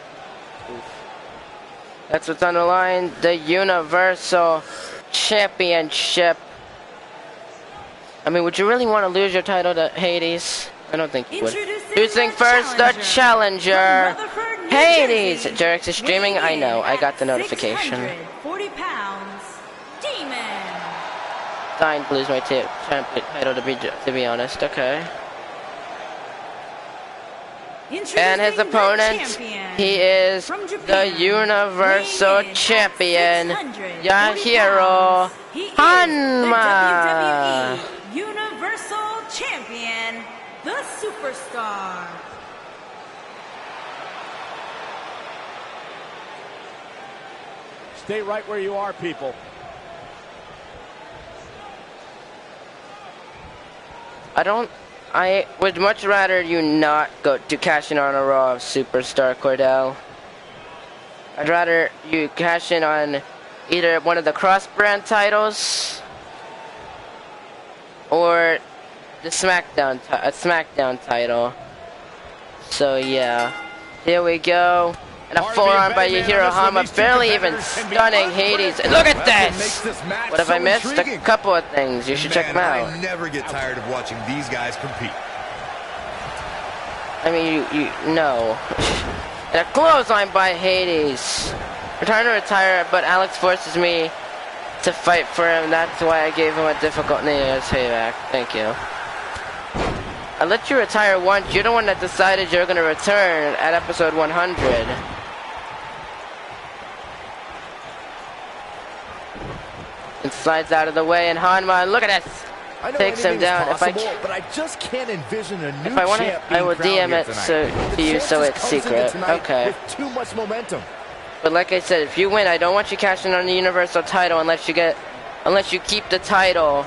That's what's on the line. The Universal Championship. I mean, would you really want to lose your title to Hades? I don't think you would. Introducing first the challenger, Hades. Jerix is streaming. I know. I got the notification. 40 pounds, Demon. Dying to lose my title to be honest. Okay. And his opponent, he is the Universal Champion, Yahiro Hanma. Universal Champion, the Superstar. Stay right where you are, people. I would much rather you not go to cash in on a Raw of Superstar, Cordell. I'd rather you cash in on either one of the cross-brand titles or the SmackDown title. So yeah, here we go. And a forearm by Yahiro Hanma, barely even stunning Hades. And look at this! What have I missed? A couple of things. You should check them out. I never get tired of watching these guys compete. I mean, you know. And a clothesline by Hades. We're trying to retire, but Alex forces me to fight for him. That's why I gave him a difficult payback. Thank you. I let you retire once. You're the one that decided you're going to return at episode 100. And slides out of the way, and Hanma, look at this, takes him down. But I just can't envision a new if I want it, I will DM it to you so it's secret. Okay. With too much momentum. But like I said, if you win, I don't want you cashing on the Universal title unless you keep the title,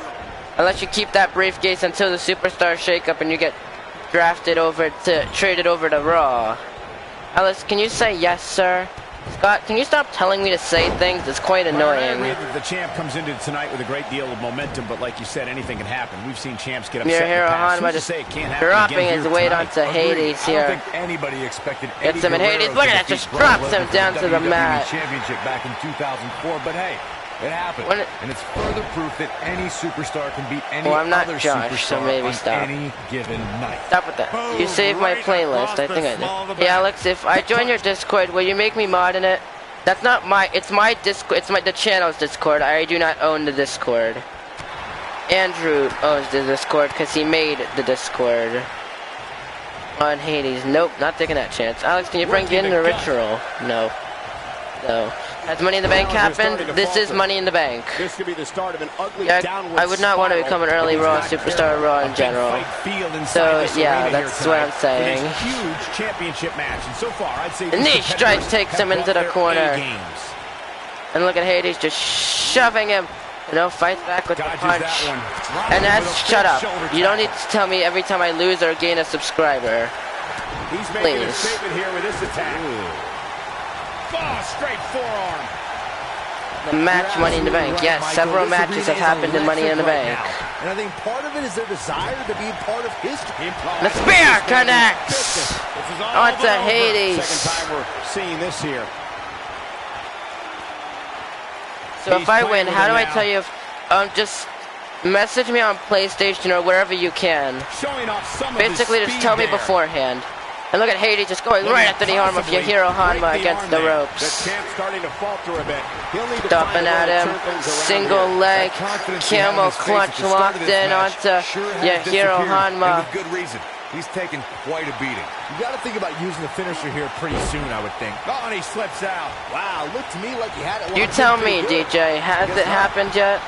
unless you keep that briefcase until the Superstar shakeup and you get traded over to Raw. Alex, can you say yes, sir? Scott, can you stop telling me to say things? It's quite annoying. I agree that the champ comes into tonight with a great deal of momentum, but like you said, anything can happen. We've seen champs get upset in the past. Hanma just dropping his weight onto Hades here. I don't think anybody expected Gets him in Hades. Look at that, just drops him down to the mat. Championship back in 2004, but hey, it happened, and it's further proof that any superstar can beat any I'm not other Josh, superstar so maybe on stop. any given night. Stop with that. You saved my playlist. I think I did. Hey Alex, if I join your Discord, will you make me mod in it? That's not my. It's my Discord. It's the channel's Discord. I do not own the Discord. Andrew owns the Discord because he made the Discord. On Hades. Nope, not taking that chance. Alex, can you bring in the ritual? No. No. Has Money in the Bank happened? This is Money in the Bank. This could be the start of an ugly downward I would not want to become an early Raw Superstar Raw in general. So yeah, that's what I'm saying. Huge championship match, and so far I'd say. And knee strike takes him into the corner. And look at Hades just shoving him. You know, fights back with the punch. And that's shut up. You don't need to tell me every time I lose or gain a subscriber. He's making a statement here with this attack. Oh, straight forearm. The match Money in the Bank. Yes, several matches have happened in Money in the Bank. And I think part of it is their desire to be part of history. The spear connects onto Hades. Second time we're seeing this here. So if I win, how do I tell you? Just message me on PlayStation or wherever you can. Basically, just tell me beforehand. And look at Hades just going right after the arm of Yahiro Hanma against the ropes. Stomping at him. Single leg. Camel clutch locked in onto Yahiro Hanma. With good reason. He's taken quite a beating. You got to think about using the finisher here pretty soon, I would think. Oh, and he slips out. Wow, looked to me like he had it. You tell me, DJ. Has it happened yet?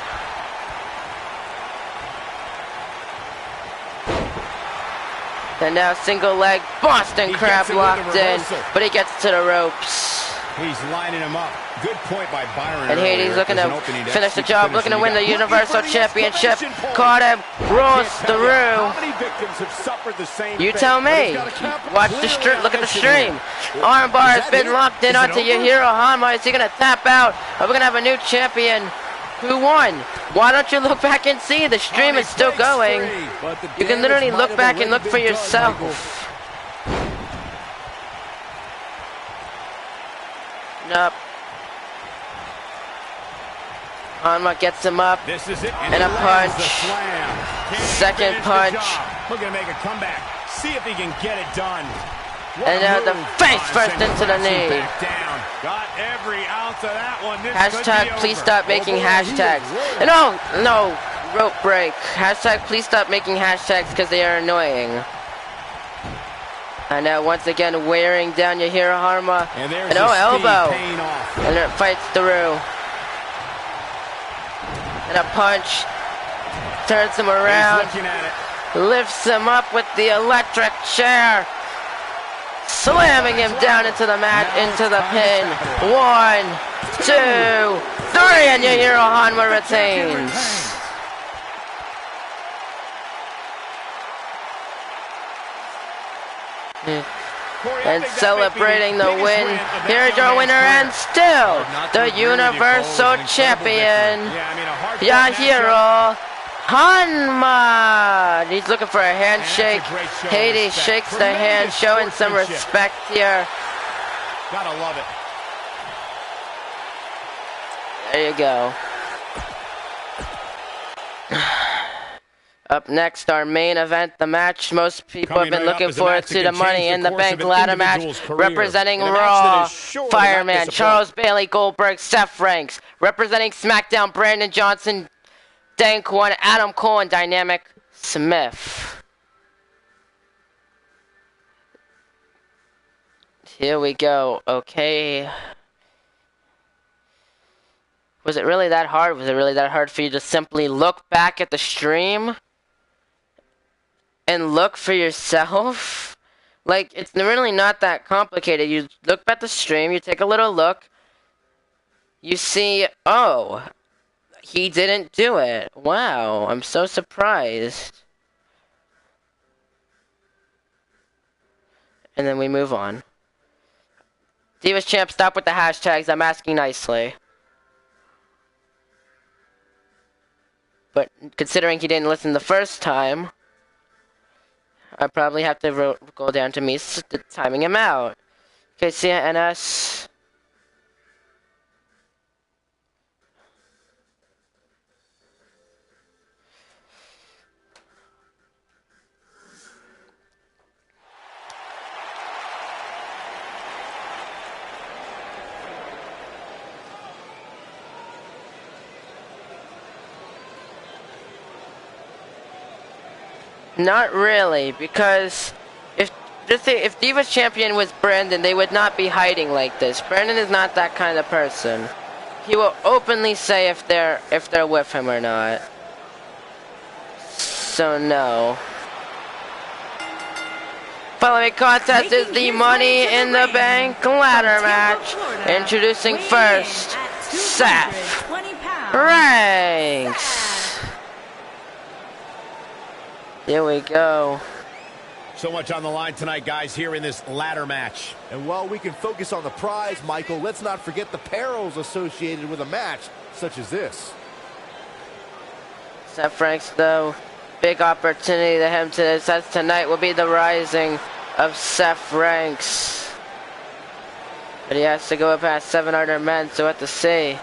And now single leg Boston Crab locked in, but he gets to the ropes. He's lining him up. Good point by Byron. And Hades looking to finish the job, looking to win the Universal Championship. Caught him, rolls through. You tell me. Watch the stream. Look at the stream. Armbar has been locked in onto Yahiro Hanma. Is he going to tap out? Are we going to have a new champion? Who won? Why don't you look back and see? The stream is still going. You can literally look back and look for yourself. Nope. Hanma gets him up. This is it. And a punch. Second punch. Looking to make a comeback. See if he can get it done. And now the face first into the knee. Got every ounce of that one. Hashtag please stop making hashtags. No, rope break. Hashtag please stop making hashtags because they are annoying. And now once again wearing down Yahiro Hanma. And elbow. And it fights through. And a punch. Turns him around. Lifts him up with the electric chair. Slamming him down into the mat, into the pin. 1, 2, 3, and Yahiro Hanma retains. And celebrating the win. Here's your winner and still the Universal Champion, Yahiro Hanma. He's looking for a handshake. Hades shakes the hand, showing some respect here. Gotta love it. There you go. Up next, our main event, the match most people have been looking forward to, the Money in the Bank ladder match, representing Raw, Fireman, Charles Bailey, Goldberg, Seth Franks, representing SmackDown, Brandon Johnson, Dank One, Adam Cole, and Dynamic Smith. Here we go. Okay. Was it really that hard? Was it really that hard for you to simply look back at the stream and look for yourself? Like, it's really not that complicated. You look at the stream, you take a little look, you see, oh, he didn't do it. Wow, I'm so surprised. And then we move on. Divas Champ, stop with the hashtags. I'm asking nicely. But considering he didn't listen the first time, I probably have to go down to me timing him out. Okay, CNS. Not really, because if Divas Champion was Brandon, they would not be hiding like this. Brandon is not that kind of person. He will openly say if they're with him or not. So no. Following contest is the Money in the Bank ladder match. Introducing first, Seth Franks. Here we go. So much on the line tonight, guys, here in this ladder match. And while we can focus on the prize, Michael, let's not forget the perils associated with a match such as this. Seth Franks, though, big opportunity to him to this. As tonight will be the rising of Seth Franks. But he has to go past 700 men, so we'll have to see.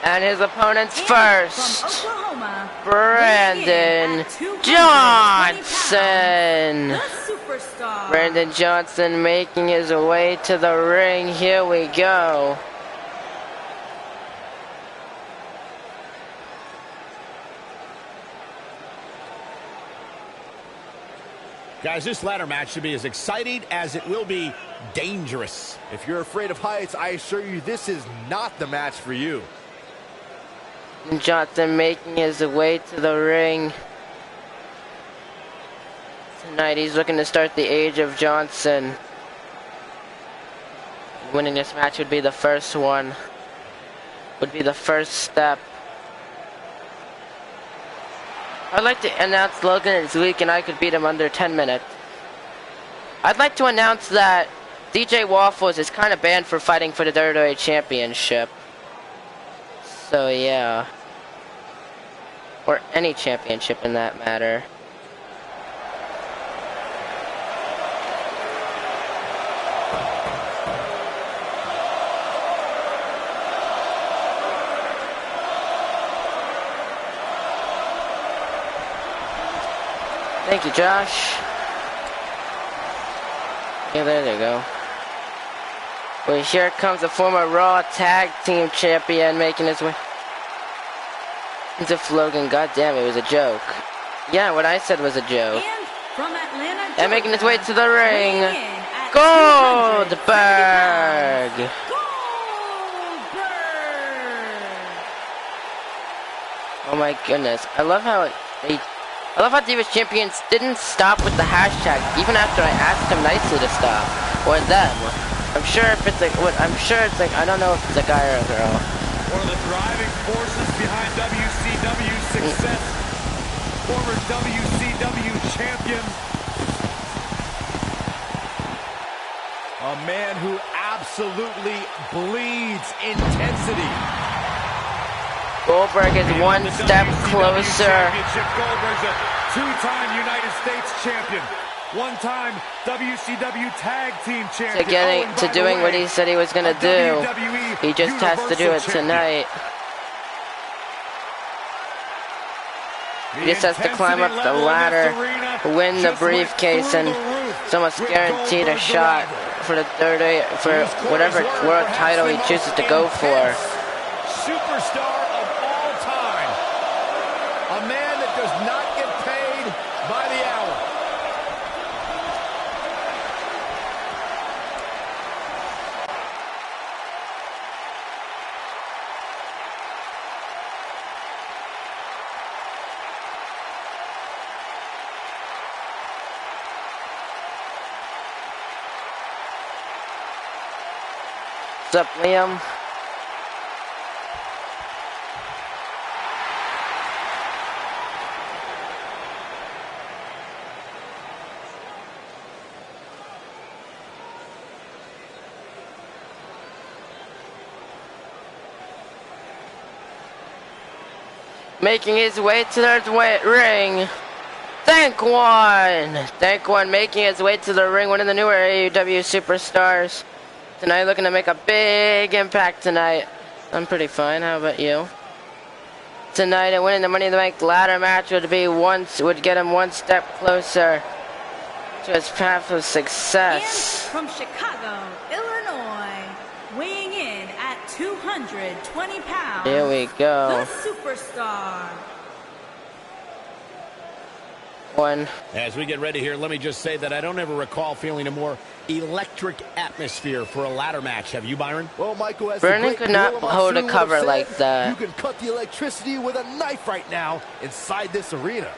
And his opponent's first, Brandon Johnson. Brandon Johnson making his way to the ring. Here we go. Guys, this ladder match should be as exciting as it will be dangerous. If you're afraid of heights, I assure you this is not the match for you. Johnson making his way to the ring. Tonight he's looking to start the age of Johnson. Winning this match would be the first one. Would be the first step. I'd like to announce Logan is weak and I could beat him under 10 minutes. I'd like to announce that DJ Waffles is kind of banned for fighting for the WWE Championship. So yeah. Or any championship in that matter. Thank you, Josh. Yeah, there they go. Well, here comes the former Raw Tag Team Champion making his way into Logan. God damn, it was a joke. Yeah, what I said was a joke. And from Atlanta, And making his way to the ring, weighing in at Goldberg. 270 pounds, Goldberg. Oh my goodness, I love how Divas Champions didn't stop with the hashtag even after I asked him nicely to stop, or them. I'm sure if it's like, I don't know if it's a guy or a girl. One of the driving forces behind WCW's success. Former WCW champion. A man who absolutely bleeds intensity. Goldberg is one step closer. Goldberg's a two-time United States champion. One-time WCW Tag Team champion. To doing what he said he was gonna do. He just has to do it tonight. He just has to climb up the ladder, win the briefcase, and it's almost guaranteed a shot for the for whatever world title he chooses to go for. Superstar of all time. A man that does not get paid by the hour. What's up, Liam? Making his way to the ring. Thank One making his way to the ring, one of the newer AUW superstars. Tonight looking to make a big impact tonight. I'm pretty fine, how about you? Tonight and winning the Money in the Bank ladder match would get him one step closer to his path of success. And from Chicago, Illinois, weighing in at 220 pounds. Here we go. The Superstar. One. As we get ready here, let me just say that I don't ever recall feeling a more electric atmosphere for a ladder match. Have you, Byron? Well, Michael, as Vernon could not hold a cover like that. You can cut the electricity with a knife right now inside this arena.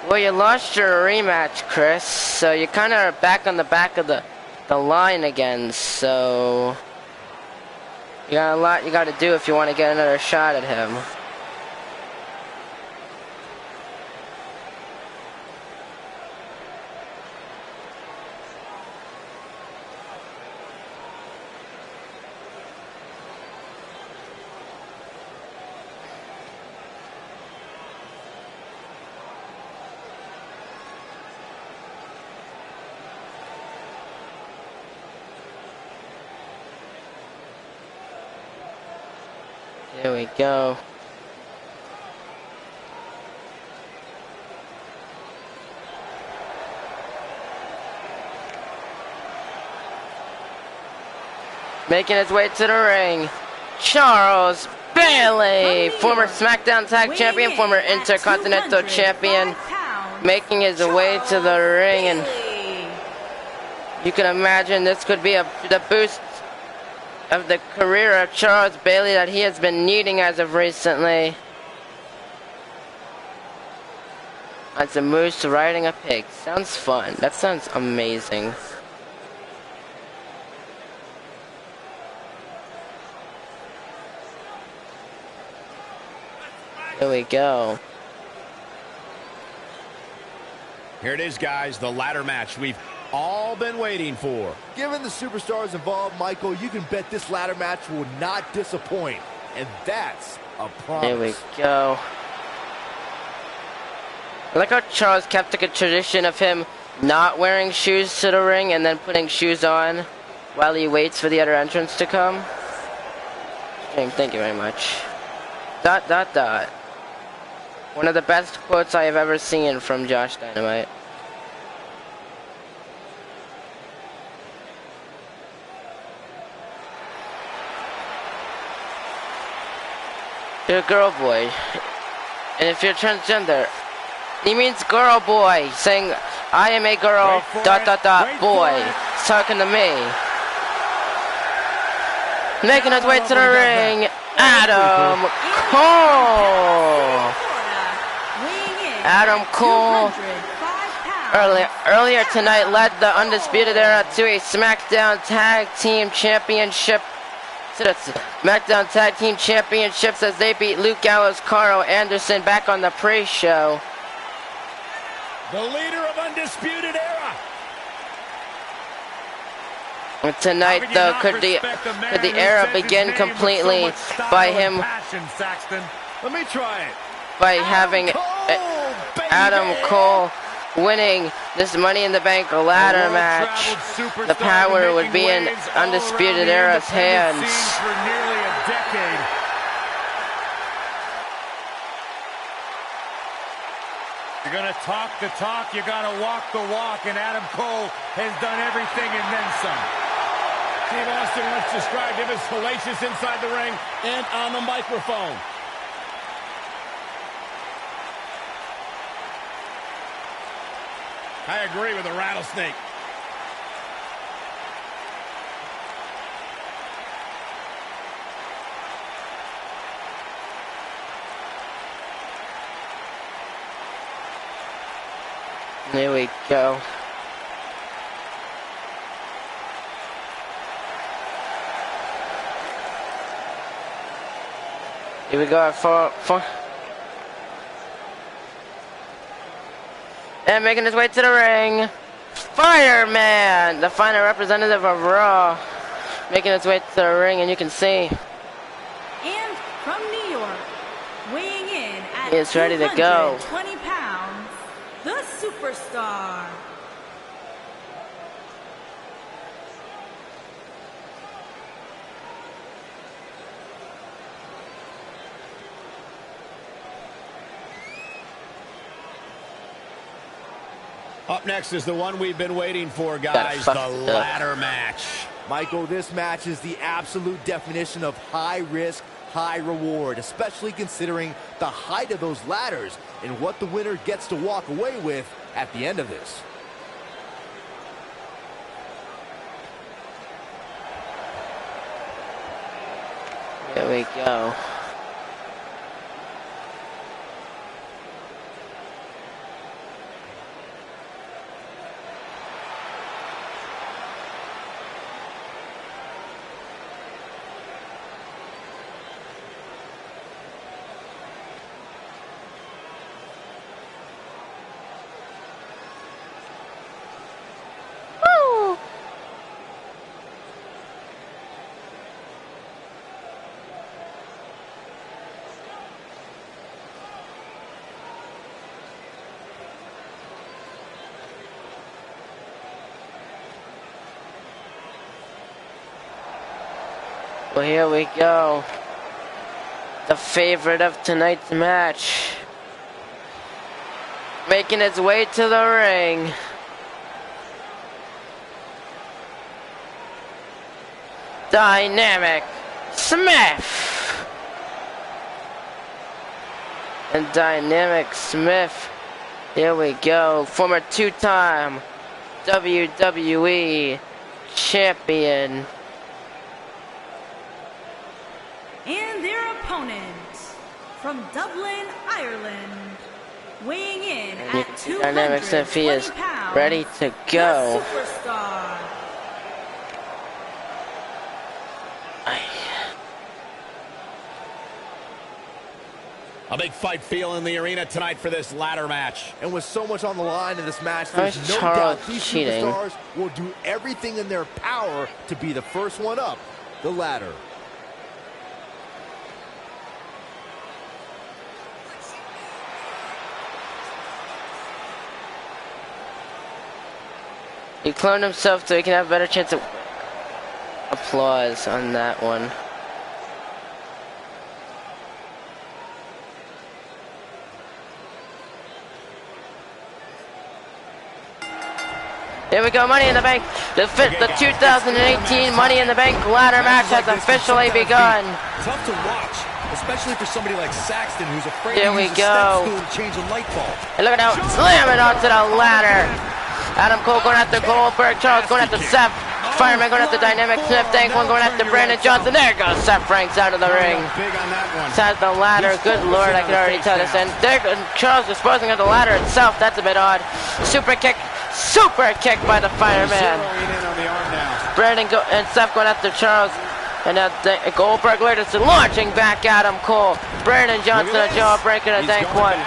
Well, you lost your rematch, Chris, so you kind of are back on the back of the line again, so you got a lot you got to do if you want to get another shot at him. There we go. Making his way to the ring, Charles Bailey, former SmackDown Tag Champion, former Intercontinental Champion, making his way to the ring, and you can imagine this could be the boost of the career of Charles Bailey that he has been needing as of recently. As a moose riding a pig. Sounds fun. That sounds amazing. Here we go. Here it is, guys, the ladder match we've all been waiting for. Given the superstars involved, Michael, you can bet this ladder match will not disappoint. And that's a promise. Here we go. I like how Charles kept like a tradition of him not wearing shoes to the ring and then putting shoes on while he waits for the other entrance to come. Thank you very much. ... One of the best quotes I have ever seen from Josh Dynamite. You're a girl boy. And if you're transgender, he means girl boy, saying, I am a girl, ... boy. He's talking to me. Making his way to the ring, Adam Cole. Adam Cole earlier tonight led the Undisputed Era to a SmackDown Tag Team Championship. SmackDown Tag Team Championships as they beat Luke Gallows, Carl Anderson back on the pre-show. The leader of Undisputed Era. And tonight, though, could the era begin completely by him? Let me try it. By having Adam Cole winning this Money in the Bank ladder match. The power would be in Undisputed Era's hands. For nearly a decade. You're going to talk the talk, you got to walk the walk, and Adam Cole has done everything and then some. Steve Austin once described him as hellacious inside the ring and on the microphone. I agree with the rattlesnake. There we go. Here we go for and making his way to the ring, Fireman, the final representative of Raw, making his way to the ring, and you can see. And from New York, weighing in at he is ready to go. 20 pounds, the Superstar. Up next is the one we've been waiting for, guys, the ladder match. Michael, this match is the absolute definition of high risk, high reward, especially considering the height of those ladders and what the winner gets to walk away with at the end of this. There we go. Well, here we go. The favorite of tonight's match. Making its way to the ring. Dynamic Smith. And Dynamic Smith, here we go, former two-time WWE champion. And their opponent from Dublin, Ireland, weighing in at 220 Dynamic Smith, he is pounds, ready to go. the superstar. A big fight feel in the arena tonight for this ladder match. And with so much on the line in this match, there's no Charles doubt these cheating. superstars will do everything in their power to be the first one up the ladder. He cloned himself so he can have a better chance of applause on that one. Here we go, Money in the Bank. The 2018 Money in the Bank ladder match has officially begun. Tough to watch, especially for somebody like Saxton, who's afraid Here to we use a go. step stool to change a light bulb. And look at how slamming onto the ladder. Adam Cole going after Goldberg. Charles going after Seth. Fireman going after Dynamic Smith. Dank one going after Brandon Johnson. There goes Seth Franks out of the ring. Has the ladder. Good lord, I can already tell this. And there goes Charles disposing of the ladder itself. That's a bit odd. Super kick by the Fireman. Brandon and Seth going after Charles. And now Goldberg later launching back Adam Cole. Brandon Johnson a jawbreaker to Dank one.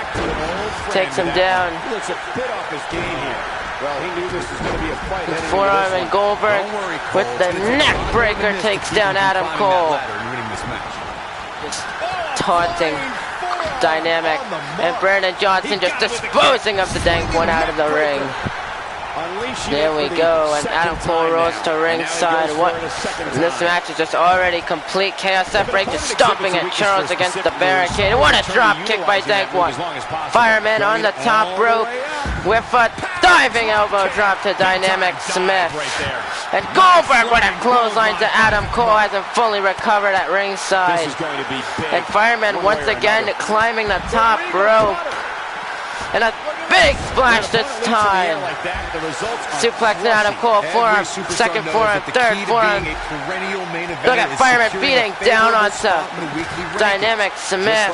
Takes him down. He looks a bit off his game here. Well, he knew this was going to be a fight. Forearm and Goldberg with the neck breaker takes down Adam Cole. Just taunting Dynamic. And Brandon Johnson just disposing of the Dank one out of the ring. There we go, and Adam Cole rolls to ringside. This match is just already complete chaos. Seth Franks just stomping at Charles against the barricade. What a drop kick by Dank one. Fireman on the top rope with a diving elbow drop to Dynamic Smith. And Goldberg with a clothesline to Adam Cole, hasn't fully recovered at ringside. And Fireman once again climbing the top rope. And a big splash this time. Suplexing Adam Cole, forearm, second forearm, third forearm. Look at Fireman beating down onto Dynamic Smith.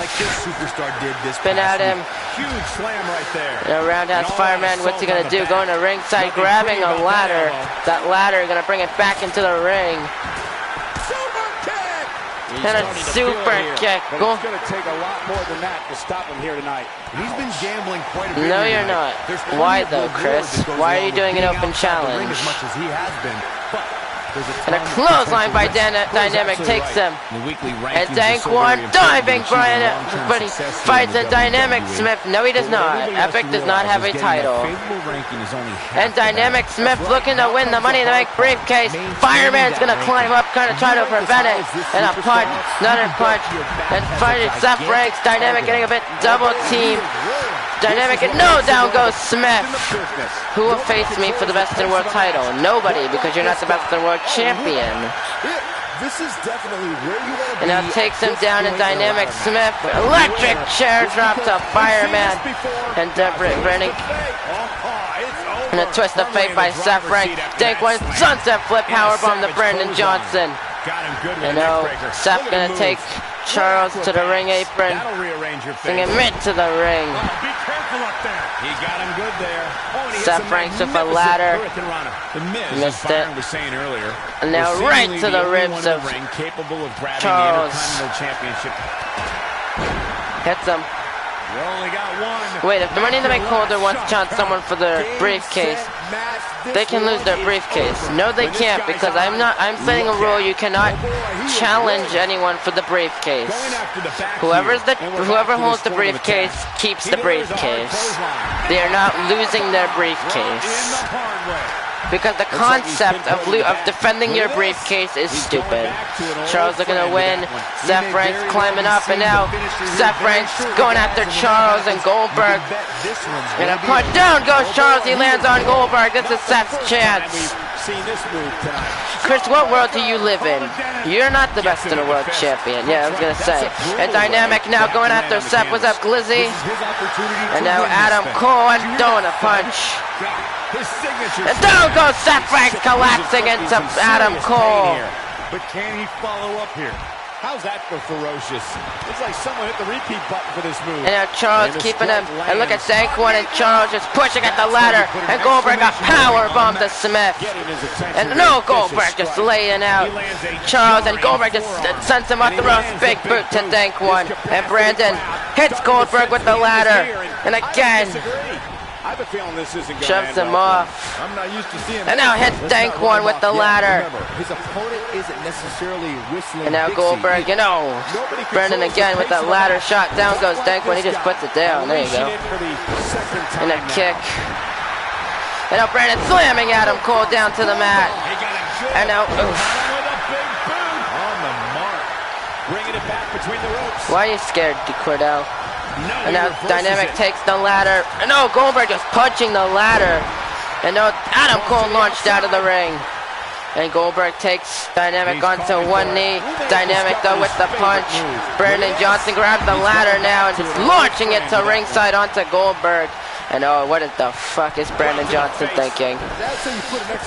Spin at him. Huge slam right there. And a roundhouse Fireman, what's he gonna do? Going to ringside, grabbing a ladder. That ladder gonna bring it back into the ring. And a super kick. It's going to take a lot more than that to stop him here tonight. He's been gambling quite a bit. No, you're not. Why though, Chris? Why are you doing an open challenge? As much as he has been, but and a clothesline by Dynamic takes him. And Dank one diving Brian, but he fights a Dynamic Smith. No, he does not. Epic does not have a title. And Dynamic Smith looking to win the Money in the Bank briefcase. Fireman's gonna climb up, kind of try to prevent it. And a punch, another punch, and fighting Seth Franks. Dynamic getting a bit double team. Dynamic, and no, down goes Smith. Who will face me for the Best in World title? Nobody, because you're not the Best in World champion. This is definitely where you want to be. And now takes him down, and Dynamic Smith, electric chair drop to Fireman. And Brandon, and a twist of fate by Seth Franks. Dank one sunset flip powerbomb to Brandon Johnson. And now Seth gonna take Charles to the ring apron. Bring him into the ring. Be careful up there. He got him good there. Seth Franks with a ladder. Missed it. And now right to the ribs of Charles. Hits him. Wait, if the Money in the Bank holder wants to challenge someone for their briefcase, they can lose their briefcase. No, they can't, because I'm setting a rule: you cannot challenge anyone for the briefcase. Whoever holds the briefcase keeps the briefcase. They are not losing their briefcase. Because the concept of defending your briefcase is stupid. Charles looking to win. Seth Franks climbing up, and now Seth Franks going after Charles and Goldberg. And a punch, down goes Charles. He lands on Goldberg. This is Seth's chance. seen this move tonight. Chris, what world do you live in? You're not the best in the world champion. Yeah, I was gonna say. And Dynamic now going after Seth. What's up, Glizzy? And now Adam Cole and throwing a punch. And down goes Seth Franks, collapsing into Adam Cole. But can he follow up here? How's that for ferocious? Looks like someone hit the repeat button for this move. And now Charles keeping him. And look at Dankwan and Charles just pushing at the ladder. And Goldberg got power bomb to Smith. And no, Goldberg just laying out Charles, and Goldberg just sends him off the ropes. Big boot to Dankwan. And Brandon hits Goldberg with the ladder. And again, I have a feeling this isn't going shoves him off. I'm not used to seeing and now hits Dankwan with the ladder. Remember, his opponent isn't necessarily whistling. And now Goldberg, you know, Brendan again with that ladder shot. Down goes Dankwan. He just puts it down. There you go. And a kick. And now Brandon slamming Adam Cole down to the mat. And now, On the mark. Bringing it back between the ropes. why are you scared, Cordell? And now Dynamic takes the ladder. And no, Goldberg just punching the ladder. And now Adam Cole launched out of the ring. And Goldberg takes Dynamic onto one knee. Dynamic though with the punch. Brandon Johnson grabs the ladder now and just launching it to ringside onto Goldberg. And oh, what the fuck is Brandon Johnson thinking?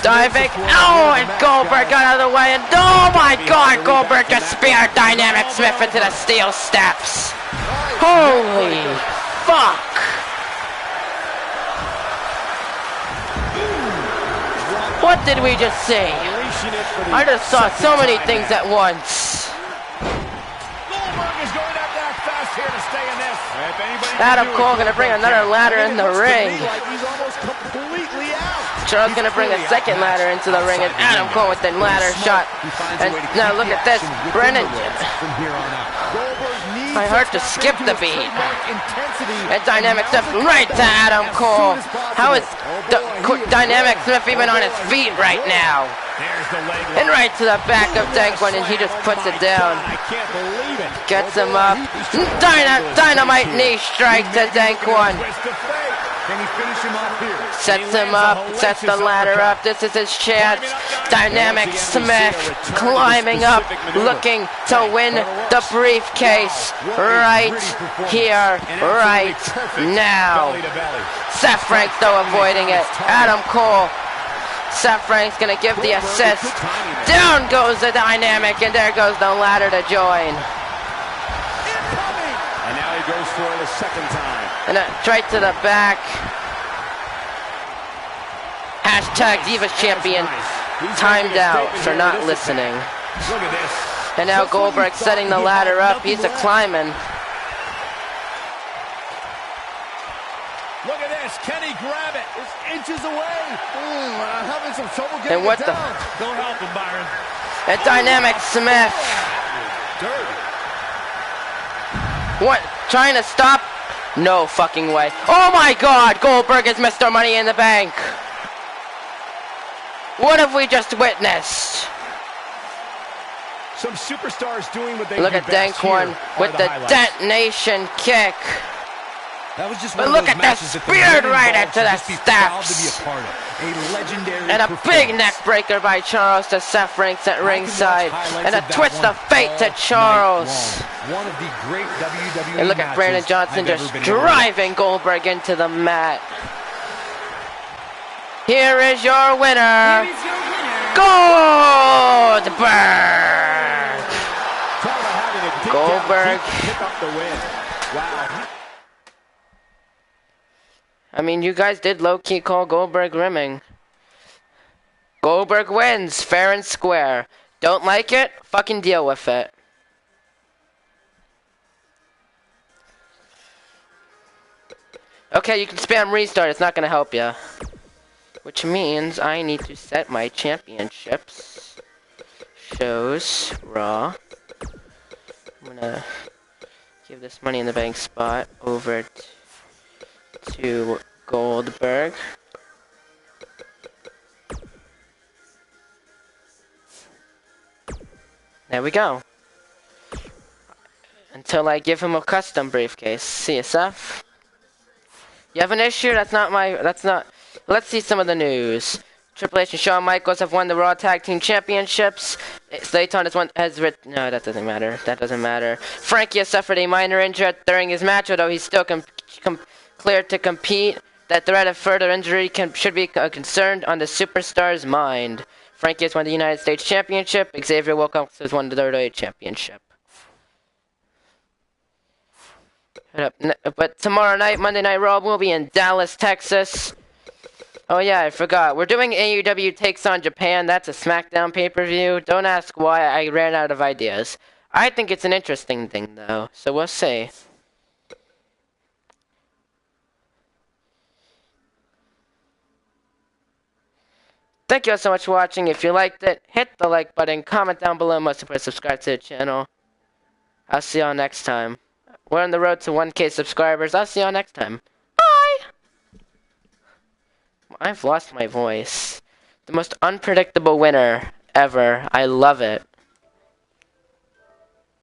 Diving. Oh, and Goldberg got out of the way. And oh my God, Goldberg just speared Dynamic Smith into the steel steps. Holy fuck. What did we just see? I just saw so many things at once. Goldberg is going up that fast here to stay in this. Adam Cole gonna bring another ladder in the ring. He's almost completely out. Charles gonna bring a second ladder into the ring, and Adam Cole with the ladder shot. And now look at this, Brennan. I heard to skip the beat. And Dynamic Smith right to Adam Cole. How is Dynamic Smith even on his feet right now? And right to the back of Dankwan, and he just puts it down. Gets him up. Dynamite knee strike to Dankwan. Can he finish him off here? Sets him up, sets the ladder up. This is his chance. Dynamic Smith climbing up, looking to win the briefcase right here, right now. Seth Franks though avoiding it. Adam Cole. Seth Franks gonna give the assist. Down goes the Dynamic, and there goes the ladder to join. And now he goes for it a second time. And right to the back. Hashtag Divas Champion timed out for not listening. Look at this. And now Goldberg setting the ladder up. He's a climbing. Look at this. Can he grab it? It's inches away. I'm having some trouble getting And what it the? down. Don't help him, Byron. And Dynamic Smith. What? Trying to stop? No fucking way. Oh my God! Goldberg is Mr. Money in the Bank. What have we just witnessed? Some superstars doing what they Look do at best. Dankwan Here with are the highlights. detonation kick. That was just But one look of at those that matches that the spear men right involved into should the just be proud to be steps. a part of. A legendary And a big performance. neck breaker by Charles to Seth Franks at ringside. Highlights And a of that twist one of fate to all Charles. night long. One of the great WWE And look at Brandon matches Johnson I've just ever been able to driving Goldberg into the mat. Here is your winner, Here is your winner, Goldberg. Goldberg. Pick up the win. Wow. I mean, you guys did low-key call Goldberg rimming. Goldberg wins, fair and square. Don't like it? Fucking deal with it. Okay, you can spam restart. It's not gonna help you. Which means I need to set my championships. Shows Raw. I'm gonna give this Money in the Bank spot over to Goldberg. There we go. Until I give him a custom briefcase. See you, Seth. You have an issue? That's not. Let's see some of the news. Triple H and Shawn Michaels have won the Raw Tag Team Championships. Slayton no, that doesn't matter. That doesn't matter. Frankie has suffered a minor injury during his match, although he's still cleared to compete. That threat of further injury should be concerned on the superstar's mind. Frankie has won the United States Championship. Xavier Wilcox has won the WWE Championship. But tomorrow night, Monday Night Raw, will be in Dallas, Texas. Oh yeah, I forgot. We're doing AUW Takes on Japan. That's a SmackDown pay-per-view. Don't ask why, I ran out of ideas. I think it's an interesting thing, though. So we'll see. Thank you all so much for watching. If you liked it, hit the like button, comment down below, most importantly, subscribe to the channel. I'll see y'all next time. We're on the road to 1K subscribers. I'll see y'all next time. Bye! I've lost my voice. The most unpredictable winner ever. I love it.